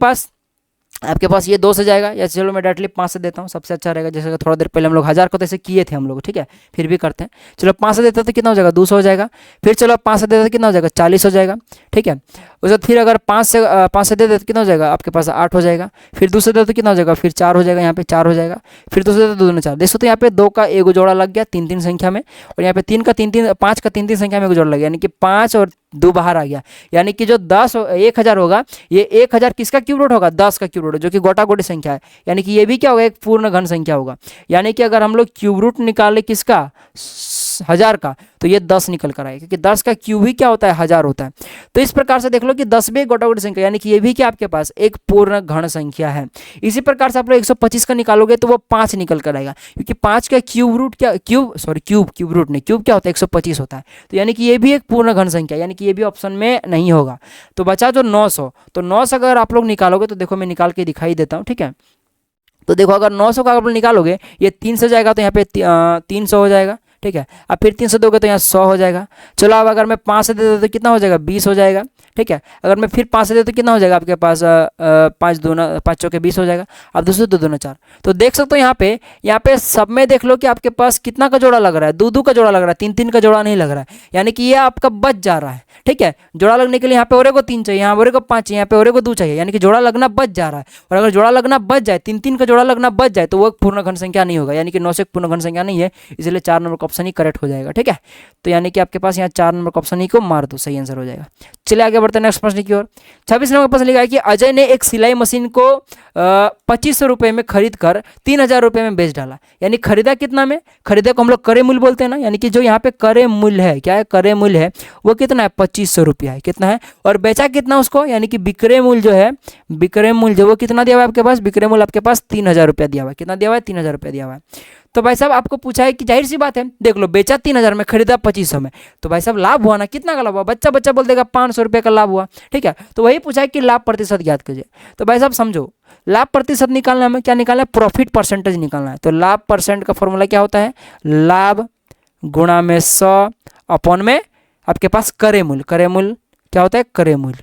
पास ये 2 से जाएगा, या चलो मैं डायरेक्टली 5 से देता हूँ, सबसे अच्छा रहेगा। जैसे थोड़ा देर पहले हम लोग 1000 को तो ऐसे किए थे हम लोग, ठीक है, फिर भी करते हैं। चलो 5 से देते तो कितना हो जाएगा 200 हो जाएगा। फिर चलो 5 से देते तो कितना हो जाएगा 40 हो जाएगा। ठीक है, उसके बाद फिर अगर 5 से देते तो कितना हो जाएगा आपके पास 8 हो जाएगा। फिर 2 से देते तो कितना हो जाएगा, फिर 4 हो जाएगा, यहाँ पे 4 हो जाएगा। फिर 2 से देते तो 2 4, देखो तो यहाँ पे 2 का एक जोड़ा लग गया 3 3 संख्या में, और यहाँ पे 3 का 3 3 5 का 3 3 संख्या में एक जोड़ा लग गया, यानी कि 5 और 2 बाहर आ गया। यानी कि जो 1000 होगा, ये 1000 किसका क्यूब रूट होगा, 10 का क्यूब रूट, जो कि गोटा गोटी संख्या है। यानी कि ये भी क्या होगा, एक पूर्ण घन संख्या होगा। यानी कि अगर हम लोग क्यूब रूट निकाले किसका 1000 का, तो ये 10 निकल कर आएगा, क्योंकि 10 का क्यूब ही क्या होता है 1000 होता है। तो इस प्रकार से देख लो कि 10 भी एक गोटा गोटी संख्या, यानी कि ये भी क्या आपके पास एक पूर्ण घन संख्या है। इसी प्रकार से आप लोग 125 का निकालोगे तो वो 5 निकल कर आएगा, क्योंकि 5 का क्यूब रूट क्या, क्यूब रूट नहीं, क्यूब क्या होता है 125 होता है। तो यानी कि ये भी एक पूर्ण घन संख्या, यानी कि ये भी ऑप्शन में नहीं होगा। तो बचा जो 900, तो 900 अगर आप लोग निकालोगे तो देखो मैं निकाल के दिखाई देता हूँ। ठीक है, तो देखो अगर 900 का आप लोग निकालोगे, ये 3 से जाएगा तो यहाँ पे 300 हो जाएगा। ठीक है, अब फिर 300 दोगे तो यहाँ 100 हो जाएगा। चलो अब अगर मैं 5 से दे देता तो कितना हो जाएगा 20 हो जाएगा। ठीक है, अगर मैं फिर 5 से दे तो कितना हो जाएगा आपके पास 5 चौके 20 हो जाएगा। अब दूसरे 2 2 4, तो देख सकते हो यहाँ पे सब में देख लो कि आपके पास कितना का जोड़ा लग रहा है, 2 2 का जोड़ा लग रहा है, 3 3 का जोड़ा नहीं लग रहा है। यानी कि ये आपका बच जा रहा है। ठीक है, जोड़ा लगने के लिए यहाँ पे और को 3 चाहिए, यहाँ और को 5 चाहिए, यहाँ पे और को 2 चाहिए, यानी कि जोड़ा लगना बच जा रहा है। और अगर जोड़ा लगना बच जाए, 3 3 का जोड़ा लगना बच जाए, तो वो पूर्ण घन संख्या नहीं होगा, यानी कि 9 से पूर्ण घन संख्या नहीं है, इसलिए 4 नंबर का ऑप्शन ही करेक्ट हो जाएगा। ठीक है, तो यानी कि आपके पास यहाँ 4 नंबर का ऑप्शन ही को मार दो, सही आंसर हो जाएगा। चलिए आगे बढ़ते हैं नेक्स्ट प्रश्न की ओर। 26 नंबर प्रश्न लिखा है कि अजय ने एक सिलाई मशीन को 2500 रुपये में खरीद कर 3000 रुपये में बेच डाला। यानी खरीदा कितना में, खरीदा को हम लोग क्रय मूल्य बोलते हैं ना, यानी कि जो यहाँ पे क्रय मूल्य है, क्या है क्रय मूल्य है, वो कितना है 2500 रुपया है, कितना है, और बेचा कितना उसको, यानी कि विक्रय मूल्य जो है, विक्रय मूल्य जो वो कितना दिया हुआ है आपके पास, विक्रय मूल्य आपके पास 3000 रुपया दिया हुआ है। कितना दिया हुआ है 3000 रुपया दिया हुआ है। तो भाई साहब आपको पूछा है कि जाहिर सी बात है, देख लो बेचा 3000 में, खरीदा 2500 में, तो भाई साहब लाभ हुआ ना, कितना का लाभ हुआ, बच्चा बोल देगा 500 रुपये का लाभ हुआ। ठीक है, तो वही पूछा है कि लाभ प्रतिशत ज्ञात कीजिए। तो भाई साहब समझो, लाभ प्रतिशत निकालना हमें क्या निकालना है, प्रॉफिट परसेंटेज निकालना है। तो लाभ परसेंट का फॉर्मूला क्या होता है, लाभ गुणा में 100 अपॉन में आपके पास क्रय मूल्य। क्रय मूल्य क्या होता है, क्रय मूल्य,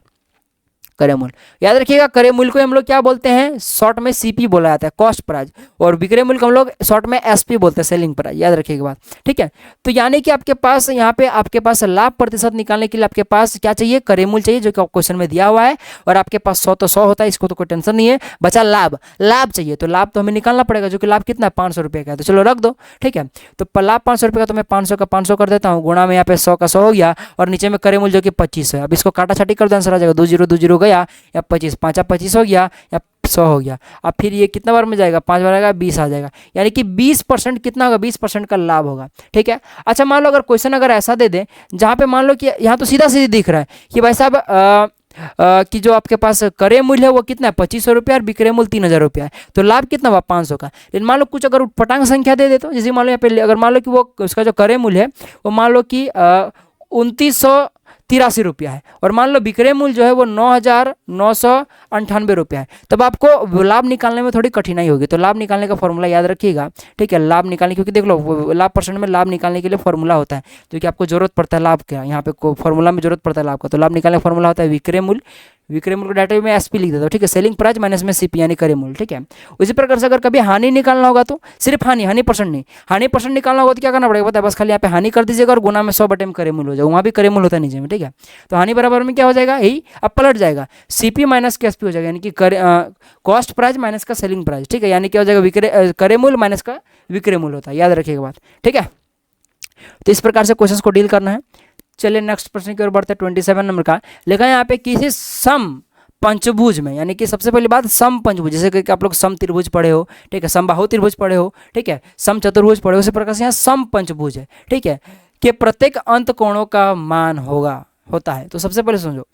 क्रय मूल्य याद रखिएगा। क्रय मूल्य को हम लोग क्या बोलते हैं, शॉर्ट में सीपी बोला जाता है, कॉस्ट प्राइस, और विक्रय मूल्य को हम लोग शॉर्ट में एसपी बोलते हैं, सेलिंग प्राइस, याद रखिएगा बात। ठीक है, तो यानी कि आपके पास यहाँ पे आपके पास लाभ प्रतिशत निकालने के लिए आपके पास क्या चाहिए, क्रय मूल्य चाहिए, जो कि क्वेश्चन में दिया हुआ है। और आपके पास 100 तो 100 होता है, इसको तो कोई टेंशन नहीं है। बचा लाभ, लाभ चाहिए, तो लाभ तो हमें निकालना पड़ेगा, जो कि लाभ कितना है 500 रुपये का है। तो चलो रख दो। ठीक है, तो लाभ 500 रुपये का, तो मैं 500 का 500 कर देता हूँ, गुणा में यहाँ पे 100 का 100 हो गया, और नीचे में क्रय मूल्य जो कि 25 है। अब इसको काटा छाटी कर दो, आंसर आ जाएगा 2 0 2 0 गया, या 25 5 25 हो गया, या 100 हो गया। अब फिर ये कितना बार में जाएगा, 5 बार आएगा, 20 आ जाएगा, यानी कि 20% कितना होगा, 20% का लाभ होगा। ठीक है, अच्छा मान लो अगर क्वेश्चन अगर ऐसा दे दे, जहाँ पे मान लो कि यहाँ तो सीधा सीधी दिख रहा है कि भाई साहब कि जो आपके पास क्रय मूल्य है वो कितना है 2500 रुपया, और विक्रय मूल्य 3000 रुपया है, तो लाभ कितना हुआ 500 का। लेकिन मान लो कुछ अगर पटांग संख्या दे तो, जैसे मान लो यहाँ पे अगर मान लो कि वो उसका जो क्रय मूल्य है वो मान लो कि 2983 रुपया है, और मान लो विक्रय मूल्य जो है वो 9998 रुपया है, तब आपको लाभ निकालने में थोड़ी कठिनाई होगी। तो लाभ निकालने का फॉर्मूला याद रखिएगा। ठीक है, लाभ निकालने, क्योंकि देख लो लाभ परसेंट में लाभ निकालने के लिए फॉर्मूला होता है, जो कि आपको जरूरत पड़ता है लाभ का, यहाँ पे फॉर्मूला में जरूरत पड़ता है लाभ का। तो लाभ निकालने का फॉर्मूला होता है विक्रय मूल्य, विक्रय मूल्य को डायरेक्ट में एसपी लिख देता हूँ, ठीक है, सेलिंग प्राइस माइनस में सीपी यानी क्रय मूल्य, ठीक है। उसी प्रकार से अगर कभी हानि निकालना होगा तो सिर्फ हानि परसेंट नहीं, हानि परसेंट निकालना होगा तो क्या करना पड़ेगा पता है, बस खाली यहाँ पे हानि कर दीजिएगा और गुना में 100 बटे में क्रय मूल्य हो जाएगा, वहाँ भी क्रय मूल्य होता है नीचे में, ठीक है। तो हानि बराबर में क्या हो जाएगा, यही अब पलट जाएगा, सीपी माइनस के एसपी हो जाएगा, यानी कि कॉस्ट प्राइस माइनस का सेलिंग प्राइस, ठीक है, यानी क्या हो जाएगा, विक्रय क्रय मूल्य माइनस का विक्रय मूल्य होता है, याद रखिएगा बात, ठीक है। तो इस प्रकार से क्वेश्चन को डील करना है। चलिए नेक्स्ट प्रश्न की ओर बढ़ते हैं। 27 नंबर का लिखा है यहाँ पे, किसी सम पंचभुज में, यानी कि सबसे पहली बात सम पंचभुज, जैसे कि आप लोग सम त्रिभुज पढ़े हो, ठीक है, समबाहु त्रिभुज पढ़े हो, ठीक है, सम चतुर्भुज पढ़े हो, उसी प्रकार से यहाँ सम पंचभुज है, ठीक है, कि प्रत्येक अंत कोणों का मान होता है। तो सबसे पहले समझो,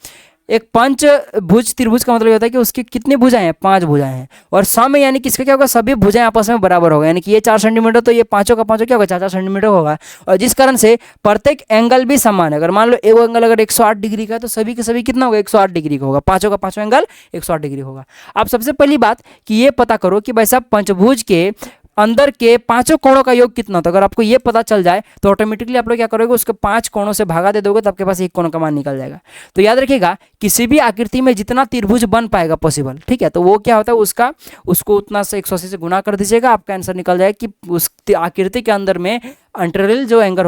एक पंचभुज त्रिभुज का मतलब ये होता है कि उसकी कितनी भुजाएं हैं, 5 भुजाएं हैं, और सम में यानी किसका क्या होगा, सभी भुजाएं आपस में बराबर होगा, यानी कि ये 4 सेंटीमीटर तो ये पांचों का पांचों क्या होगा, 4-4 सेंटीमीटर होगा, और जिस कारण से प्रत्येक एंगल भी समान है। अगर मान लो एक एंगल अगर 108 डिग्री का है तो सभी के सभी कितना होगा, 108 डिग्री का होगा, पांचों का पांचों एंगल 108 डिग्री होगा। अब सबसे पहली बात कि ये पता करो कि भाई साहब पंचभुज के अंदर के पांचों कोणों का योग कितना होता है। अगर आपको ये पता चल जाए तो ऑटोमेटिकली आप लोग क्या करोगे, उसके 5 कोणों से भागा दे दोगे तो आपके पास एक कोण का मान निकल जाएगा। तो याद रखिएगा, किसी भी आकृति में जितना त्रिभुज बन पाएगा पॉसिबल, ठीक है, तो वो क्या होता है, उसको उतना से 180 से गुना कर दीजिएगा, आपका आंसर निकल जाएगा कि उस आकृति के अंदर में इंटीरियर जो एंगल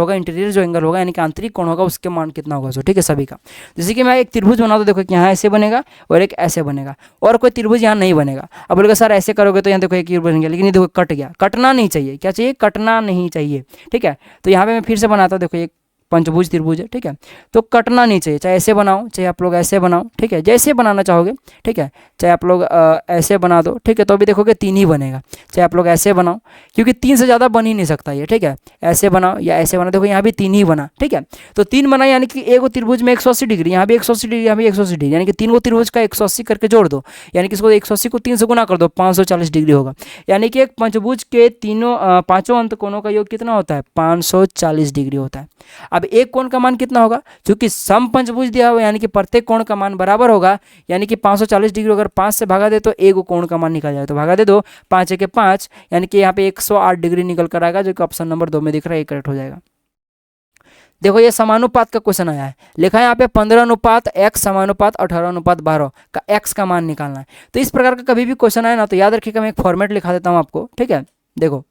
होगा यानी कि आंतरिक कोण होगा, उसके मान कितना होगा, ठीक है, सभी का। जैसे कि मैं एक त्रिभुज बना दो, देखो कि यहाँ ऐसे बनेगा और एक ऐसे बनेगा, और कोई त्रिभुज यहाँ नहीं बनेगा। अब बोलेगा सर ऐसे करोगे तो यहाँ देखो एक बन गया, लेकिन ये देखो कट गया, कटना नहीं चाहिए, क्या चाहिए, कटना नहीं चाहिए, ठीक है। तो यहाँ पे मैं फिर से बनाता हूँ, देखो एक पंचभुज त्रिभुज है, ठीक है, तो कटना नहीं चाहिए, चाहे ऐसे बनाओ चाहे आप लोग ऐसे बनाओ, ठीक है, जैसे बनाना चाहोगे, ठीक है, चाहे आप लोग ऐसे बना दो, ठीक है, तो अभी देखोगे 3 ही बनेगा, चाहे आप लोग ऐसे बनाओ, क्योंकि 3 से ज़्यादा बन ही नहीं सकता ये, ठीक है, ऐसे बनाओ या ऐसे बनाओ, देखो यहाँ भी 3 ही बना, ठीक है। तो 3 बना यानी कि एक त्रिभुज में 180 डिग्री, यहाँ भी 180 डिग्री, यहाँ भी 180 डिग्री, यानी कि 3 को त्रिभुज का 180 करके जोड़ दो, यानी कि इसको 180 को 3 से गुना कर दो, 540 डिग्री होगा, यानी कि एक पंचभुज के पांचों अंत कोणों का योग कितना होता है, 540 डिग्री होता है। अब एक कोण का मान कितना होगा, क्योंकि सम पंचभुज दिया हुआ यानी कि प्रत्येक कोण का मान बराबर होगा, यानी कि 540 डिग्री अगर 5 से भागा दे तो एक कोण का मान निकल जाए, तो भागा दे दो, 5 के 5, यानी कि यहाँ पे 108 डिग्री निकल कर आएगा, जो कि ऑप्शन नंबर 2 में दिख रहा है, ये करेक्ट हो जाएगा। देखो ये समानुपात का क्वेश्चन आया है, लिखा है यहाँ पे 15:x समानुपात 18:12 का x का मान निकालना है। तो इस प्रकार का कभी भी क्वेश्चन आए ना तो याद रखिएगा, मैं एक फॉर्मेट लिखा देता हूँ आपको, ठीक है। देखो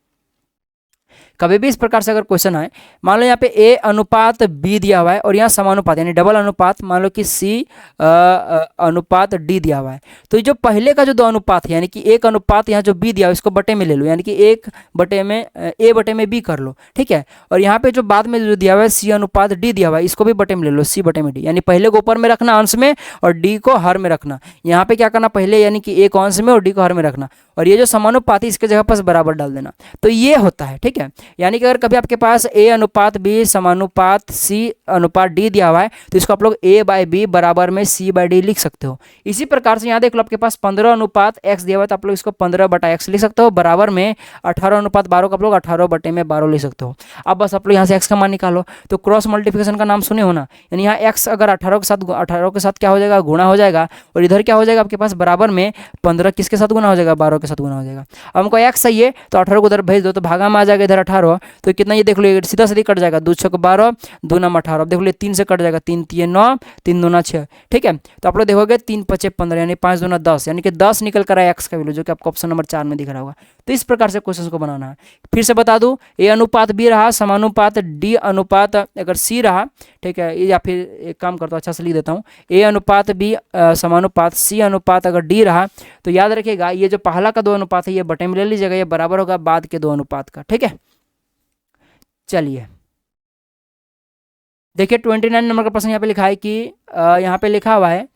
कभी भी इस प्रकार से अगर क्वेश्चन आए, मान लो यहाँ पे a अनुपात b दिया हुआ है और यहाँ समानुपात यानी डबल अनुपात, मान लो कि c अनुपात d दिया हुआ है, तो जो पहले का जो 2 अनुपात है यानी कि 1 अनुपात यहाँ जो b दिया हुआ है इसको बटे में ले लो, यानी कि 1 बटे में a बटे में b कर लो, ठीक है। और यहाँ पे जो बाद में जो दिया हुआ है c अनुपात d दिया हुआ है इसको भी बटे में ले लो, c बटे में d, यानी पहले को ऊपर में रखना अंश में और d को हर में रखना। यहाँ पे क्या करना, पहले यानी कि a को अंश में और d को हर में रखना, और ये जो समानुपाती इसके जगह पर बराबर डाल देना, तो ये होता है, ठीक है। यानी कि अगर कभी आपके पास a अनुपात b समानुपात c अनुपात d दिया हुआ है तो इसको आप लोग a/b बराबर में c/d लिख सकते हो। इसी प्रकार से यहाँ देख लो आपके पास 15 अनुपात x दिया हुआ है तो आप लोग इसको 15/x लिख सकते हो, बराबर में 18:12 को आप लोग 18/12 लिख सकते हो। अब बस आप लोग यहाँ से x का मान निकालो, तो क्रॉस मल्टीप्लिकेशन का नाम सुने हो ना, यानी यहाँ x अगर 18 के साथ क्या हो जाएगा, गुणा हो जाएगा, और इधर क्या हो जाएगा आपके पास बराबर में 15 किसके साथ गुना हो जाएगा, 12 के साथ गुना हो जाएगा। अब हमको x चाहिए तो 18 को उधर भेज दो तो भागा में आ जाएगा इधर 18, तो कितना ये देख लो ये सीधा सीधी कट जाएगा, 2 6 12 2 9 18, अब देख लो 3 से कट जाएगा, 3 3 9 3 2 6, ठीक है। तो आप लोग देखोगे 3 5 15 यानी 5 2 10, यानी कि 10 निकल कर आया x का वैल्यू, जो कि आपको ऑप्शन नंबर 4 में दिख रहा होगा। तो इस प्रकार से क्वेश्चन को बनाना है। फिर से बता दूं, a अनुपात b रहा, समानुपात d अनुपात अगर c रहा, ठीक है, या फिर एक काम करता हूँ अच्छा से लिख देता हूँ, a अनुपात b समानुपात c अनुपात अगर d रहा, तो याद रखिएगा ये जो पहला का 2 अनुपात है ये बटे में ले लीजिएगा, ये बराबर होगा बाद के 2 अनुपात का, ठीक है। चलिए देखिए 29 नंबर का प्रश्न यहाँ पे लिखा है कि यहाँ पे लिखा हुआ है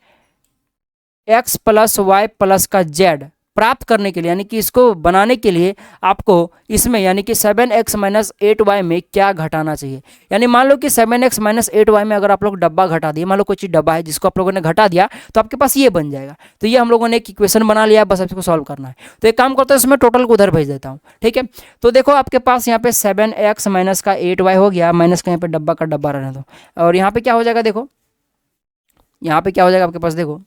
x + y + का z प्राप्त करने के लिए, यानी कि इसको बनाने के लिए आपको इसमें यानी कि 7x - 8y में क्या घटाना चाहिए। यानी मान लो कि 7x - 8y में अगर आप लोग डब्बा घटा दिए, मान लो कोई चीज़ डब्बा है जिसको आप लोगों ने घटा दिया तो आपके पास ये बन जाएगा। तो ये हम लोगों ने एक इक्वेशन बना लिया, बस इसको सॉल्व करना है। तो एक काम करता हूँ इसमें टोटल को उधर भेज देता हूँ, ठीक है। तो देखो आपके पास यहाँ पे 7x - का 8y हो गया, माइनस का यहाँ पे डब्बा का डब्बा रहने दो, और यहाँ पे क्या हो जाएगा, देखो यहाँ पे क्या हो जाएगा आपके पास, देखो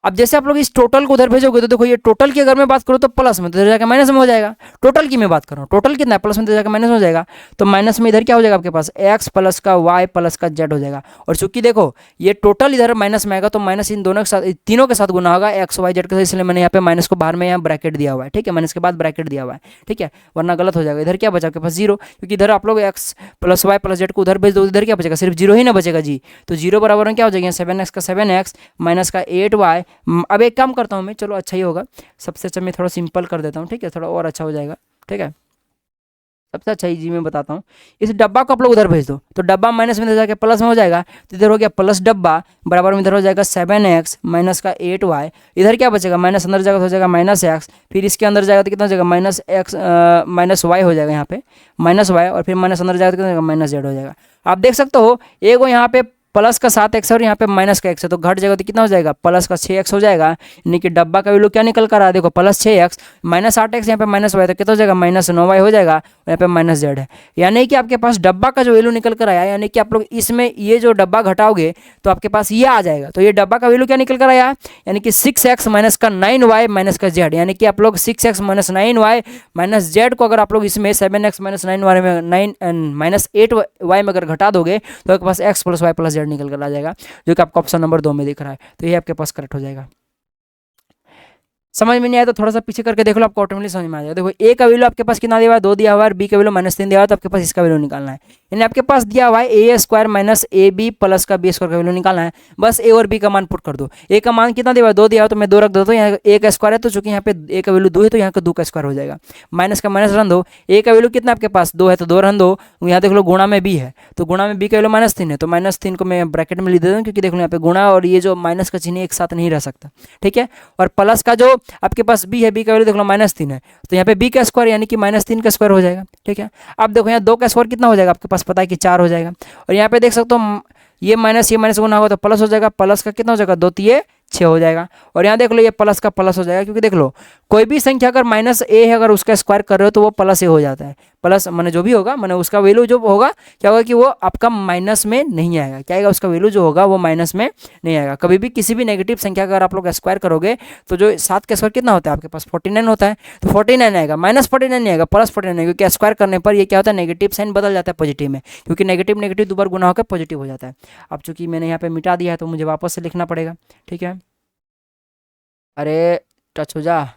अब जैसे आप लोग इस टोटल को उधर भेजोगे तो देखो ये टोटल की अगर मैं बात करूँ तो प्लस में, तो इधर जाकर माइनस में हो जाएगा। टोटल की मैं बात कर रहा हूँ, टोटल कितना है प्लस में, तो जाकर माइनस में हो जाएगा। तो माइनस में इधर क्या हो जाएगा आपके पास एक्स प्लस का वाई प्लस का जेड हो जाएगा। और चूंकि देखो ये टोटल इधर माइनस में आएगा तो माइनस इन दोनों के साथ, तीनों के साथ गुना होगा एक्स वाई जेड के साथ, इसलिए मैंने यहाँ पे माइनस को बाहर में यहाँ ब्रैकेट दिया हुआ है। ठीक है, माइनस के बाद ब्रैकेट दिया हुआ है। ठीक है, वरना गलत हो जाएगा। इधर क्या बचा आपके पास जीरो, क्योंकि इधर आप लोग x plus y plus z को उधर भेज दो, इधर क्या बचेगा सिर्फ जीरो ही ना बचेगा जी। तो जीरो बराबर में क्या हो जाएगा 7x का 7x माइनस का 8y। अब एक काम करता हूँ मैं, चलो अच्छा ही होगा, सबसे अच्छा मैं थोड़ा सिंपल कर देता हूँ। ठीक है, थोड़ा और अच्छा हो जाएगा। ठीक है, सबसे अच्छा ही जी मैं बताता हूँ। इस डब्बा को आप लोग उधर भेज दो तो डब्बा माइनस में इधर जाके प्लस में हो जाएगा। तो इधर हो गया प्लस डब्बा बराबर में इधर हो जाएगा 7x माइनस का 8y। इधर क्या बचेगा माइनस अंदर जाएगा तो हो जाएगा माइनस एक्स, फिर इसके अंदर जाएगा तो कितना हो जाएगा माइनस एक्स माइनस वाई हो जाएगा यहाँ पे माइनस वाई, और फिर माइनस अंदर जाएगा तो कितना हो जाएगा माइनस जेड हो जाएगा। आप देख सकते हो एक वो यहाँ पे प्लस का 7x और यहाँ पे माइनस का x है, तो घट जाएगा तो कितना हो जाएगा प्लस का 6x हो जाएगा। यानी कि डब्बा का वैल्यू क्या निकल कर रहा है देखो प्लस 6x माइनस 8x, यहाँ पे माइनस वाई तो कितना हो जाएगा माइनस 9y हो जाएगा, और यहाँ पे माइनस जेड है। यानी कि आपके पास डब्बा का जो वैल्यू निकल कर आया, यानी कि आप लोग इसमें ये जो डब्बा घटाओगे तो आपके पास ये आ जाएगा। तो ये डब्बा का वैल्यू क्या निकल कर आया, यानी कि 6x माइनस का 9y माइनस का जेड। यानी कि आप लोग 6x minus 9y minus Z को अगर आप लोग इसमें 7x माइनस 9y में 9 माइनस 8y में अगर घटा दोगे तो आपके पास x plus y plus z निकल कर आ जाएगा, जो कि आपको ऑप्शन नंबर 2 में दिख रहा है। तो ये आपके पास करेक्ट हो जाएगा। समझ में नहीं आया तो थोड़ा सा पीछे करके देख लो, आपको ऑटोमेटिक समझ में आ जाएगा। देखो ए का वैल्यू आपके पास कितना दिया हुआ है 2 दिया हुआ है, बी का वैल्यू -3 दिया हुआ है, तो आपके पास इसका वैल्यू निकालना है। यानी आपके पास दिया हुआ है a square minus a b plus का बी स्क्वायर का वैल्यू निकालना है। बस ए और बी का मान पुट कर दो। ए का मान कितना दिया हुआ है 2 दिया हुआ, तो मैं 2 रख देता हूँ। यहाँ ए का स्क्वायर है तो चूंकि यहाँ पे ए का वैल्यू 2 है तो यहाँ का 2 का स्क्वायर हो जाएगा। माइनस का माइनस रन दो, ए का वैल्यू कितना आपके पास 2 है तो 2 रन दो। यहाँ देख लो गुणा में बी है तो गुणा में बी का वैल्यू -3 है, तो -3 को मैं ब्रैकेट में लिख देता हूँ, क्योंकि देख लो यहाँ पे गुणा और ये जो माइनस का चिन्ह एक साथ नहीं रह सकता। ठीक है, और प्लस का जो आपके पास बी है, बी का वैल्यू देख लो -3 है, तो यहाँ पे बी का स्क्वायर यानी कि -3 का स्क्वायर हो जाएगा। ठीक है, अब देखो यहाँ 2 का स्क्वायर कितना हो जाएगा आपके पास पता है कि 4 हो जाएगा। और यहाँ पे देख सकते हो ये माइनस गुना होगा तो प्लस हो जाएगा, प्लस का कितना हो जाएगा 2 तिये 6 हो जाएगा। और यहाँ देख लो ये प्लस का प्लस हो जाएगा, क्योंकि देख लो कोई भी संख्या अगर माइनस ए है अगर उसका स्क्वायर कर रहे हो तो वो प्लस ए हो जाता है। प्लस मैंने जो भी होगा मैंने उसका वैल्यू जो होगा क्या होगा कि वो आपका माइनस में नहीं आएगा। क्या आएगा उसका वैल्यू जो होगा वो माइनस में नहीं आएगा। कभी भी किसी भी नेगेटिव संख्या अगर आप लोग स्क्वायर करोगे तो जो 7 का स्क्वायर कितना होता है आपके पास 49 होता है, तो 49 आएगा, -49 नहीं आएगा, +49 आएगा, क्योंकि स्क्वायर करने पर ये क्या होता है नेगेटिव साइन बदल जाता है पॉजिटिव में, क्योंकि नेगेटिव नेगेटिव दोबारा गुना होकर पॉजिटिव हो जाता है। अब चूंकि मैंने यहाँ पे मिटा दिया है तो मुझे वापस से लिखना पड़ेगा। ठीक है, अरे टच हो जा।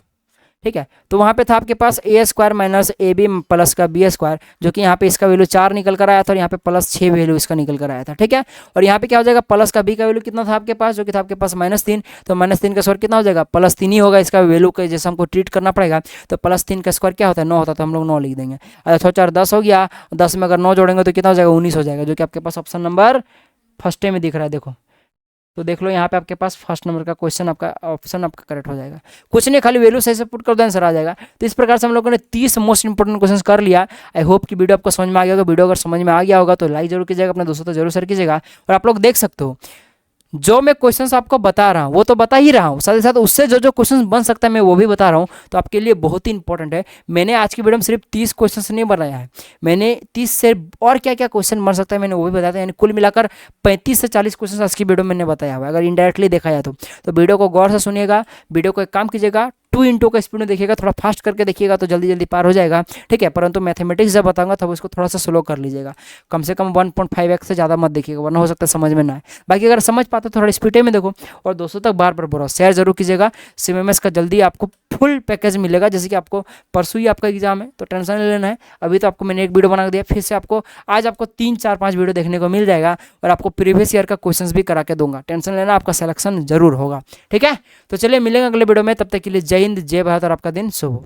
ठीक है, तो वहाँ पे था आपके पास a square minus a b plus का बी स्क्वायर, जो कि यहाँ पे इसका वैल्यू 4 निकल कर आया था और यहाँ पे +6 वैल्यू इसका निकल कर आया था। ठीक है, और यहाँ पे क्या हो जाएगा प्लस का बी का वैल्यू कितना था आपके पास, जो कि था आपके पास -3, तो -3 का स्क्वायर कितना हो जाएगा +3 ही होगा इसका वैल्यू के जैसे हमको ट्रीट करना पड़ेगा। तो +3 का स्क्वायर क्या होता है 9 होता है, तो हम लोग 9 लिख देंगे। अच्छा 4 10 हो गया, 10 में अगर 9 जोड़ेंगे तो कितना हो जाएगा 19 हो जाएगा, जो कि आपके पास ऑप्शन नंबर फर्स्ट में दिख रहा है। देखो तो देख लो यहाँ पे आपके पास फर्स्ट नंबर का क्वेश्चन आपका ऑप्शन आपका करेक्ट हो जाएगा। कुछ नहीं, खाली वैल्यू सही से पुट कर दो आंसर आ जाएगा। तो इस प्रकार से हम लोगों ने 30 मोस्ट इंपोर्टेंट क्वेश्चन कर लिया। आई होप कि वीडियो आपको समझ में आ गया होगा। वीडियो अगर समझ में आ गया होगा तो लाइक जरूर कीजिएगा, अपने दोस्तों तो जरूर शेयर कीजिएगा। और आप लोग देख सकते हो जो मैं क्वेश्चंस आपको बता रहा हूँ वो तो बता ही रहा हूँ, साथ ही साथ उससे जो जो क्वेश्चंस बन सकता है मैं वो भी बता रहा हूँ, तो आपके लिए बहुत ही इंपॉर्टेंट है। मैंने आज की वीडियो में सिर्फ 30 क्वेश्चंस नहीं बनाया है, मैंने 30 से और क्या क्या क्वेश्चन बन सकता है मैंने वो भी बताया था। यानी कुल मिलाकर 35 से 40 क्वेश्चन आज की वीडियो में मैंने बताया हुआ है। अगर इनडायरेक्टली देखा जाए तो वीडियो को गौर से सुनिएगा। वीडियो को एक काम कीजिएगा 2 इंटू का स्पीड में देखिएगा, थोड़ा फास्ट करके देखिएगा तो जल्दी जल्दी पार हो जाएगा। ठीक है, परंतु मैथमेटिक्स जब बताऊंगा तब उसको थोड़ा सा स्लो कर लीजिएगा, कम से कम 1.5x से ज़्यादा मत देखिएगा, वरना हो सकता है समझ में ना आए। बाकी अगर समझ पाते तो थोड़ा स्पीड में देखो, और दोस्तों तक बार बार बोलो, शेयर जरूर कीजिएगा। CMMS का जल्दी आपको फुल पैकेज मिलेगा, जैसे कि आपको परसों ही आपका एग्जाम है तो टेंशन नहीं लेना है। अभी तो आपको मैंने एक वीडियो बना दिया, फिर से आपको आज आपको 3 4 5 वीडियो देखने को मिल जाएगा, और आपको प्रीवियस ईयर का क्वेश्चंस भी करा के दूंगा। टेंशन लेना, आपका सिलेक्शन जरूर होगा। ठीक है, तो चलिए मिलेंगे अगले वीडियो में, तब तक के लिए जय हिंद, जय भारत और आपका दिन शुभ हो।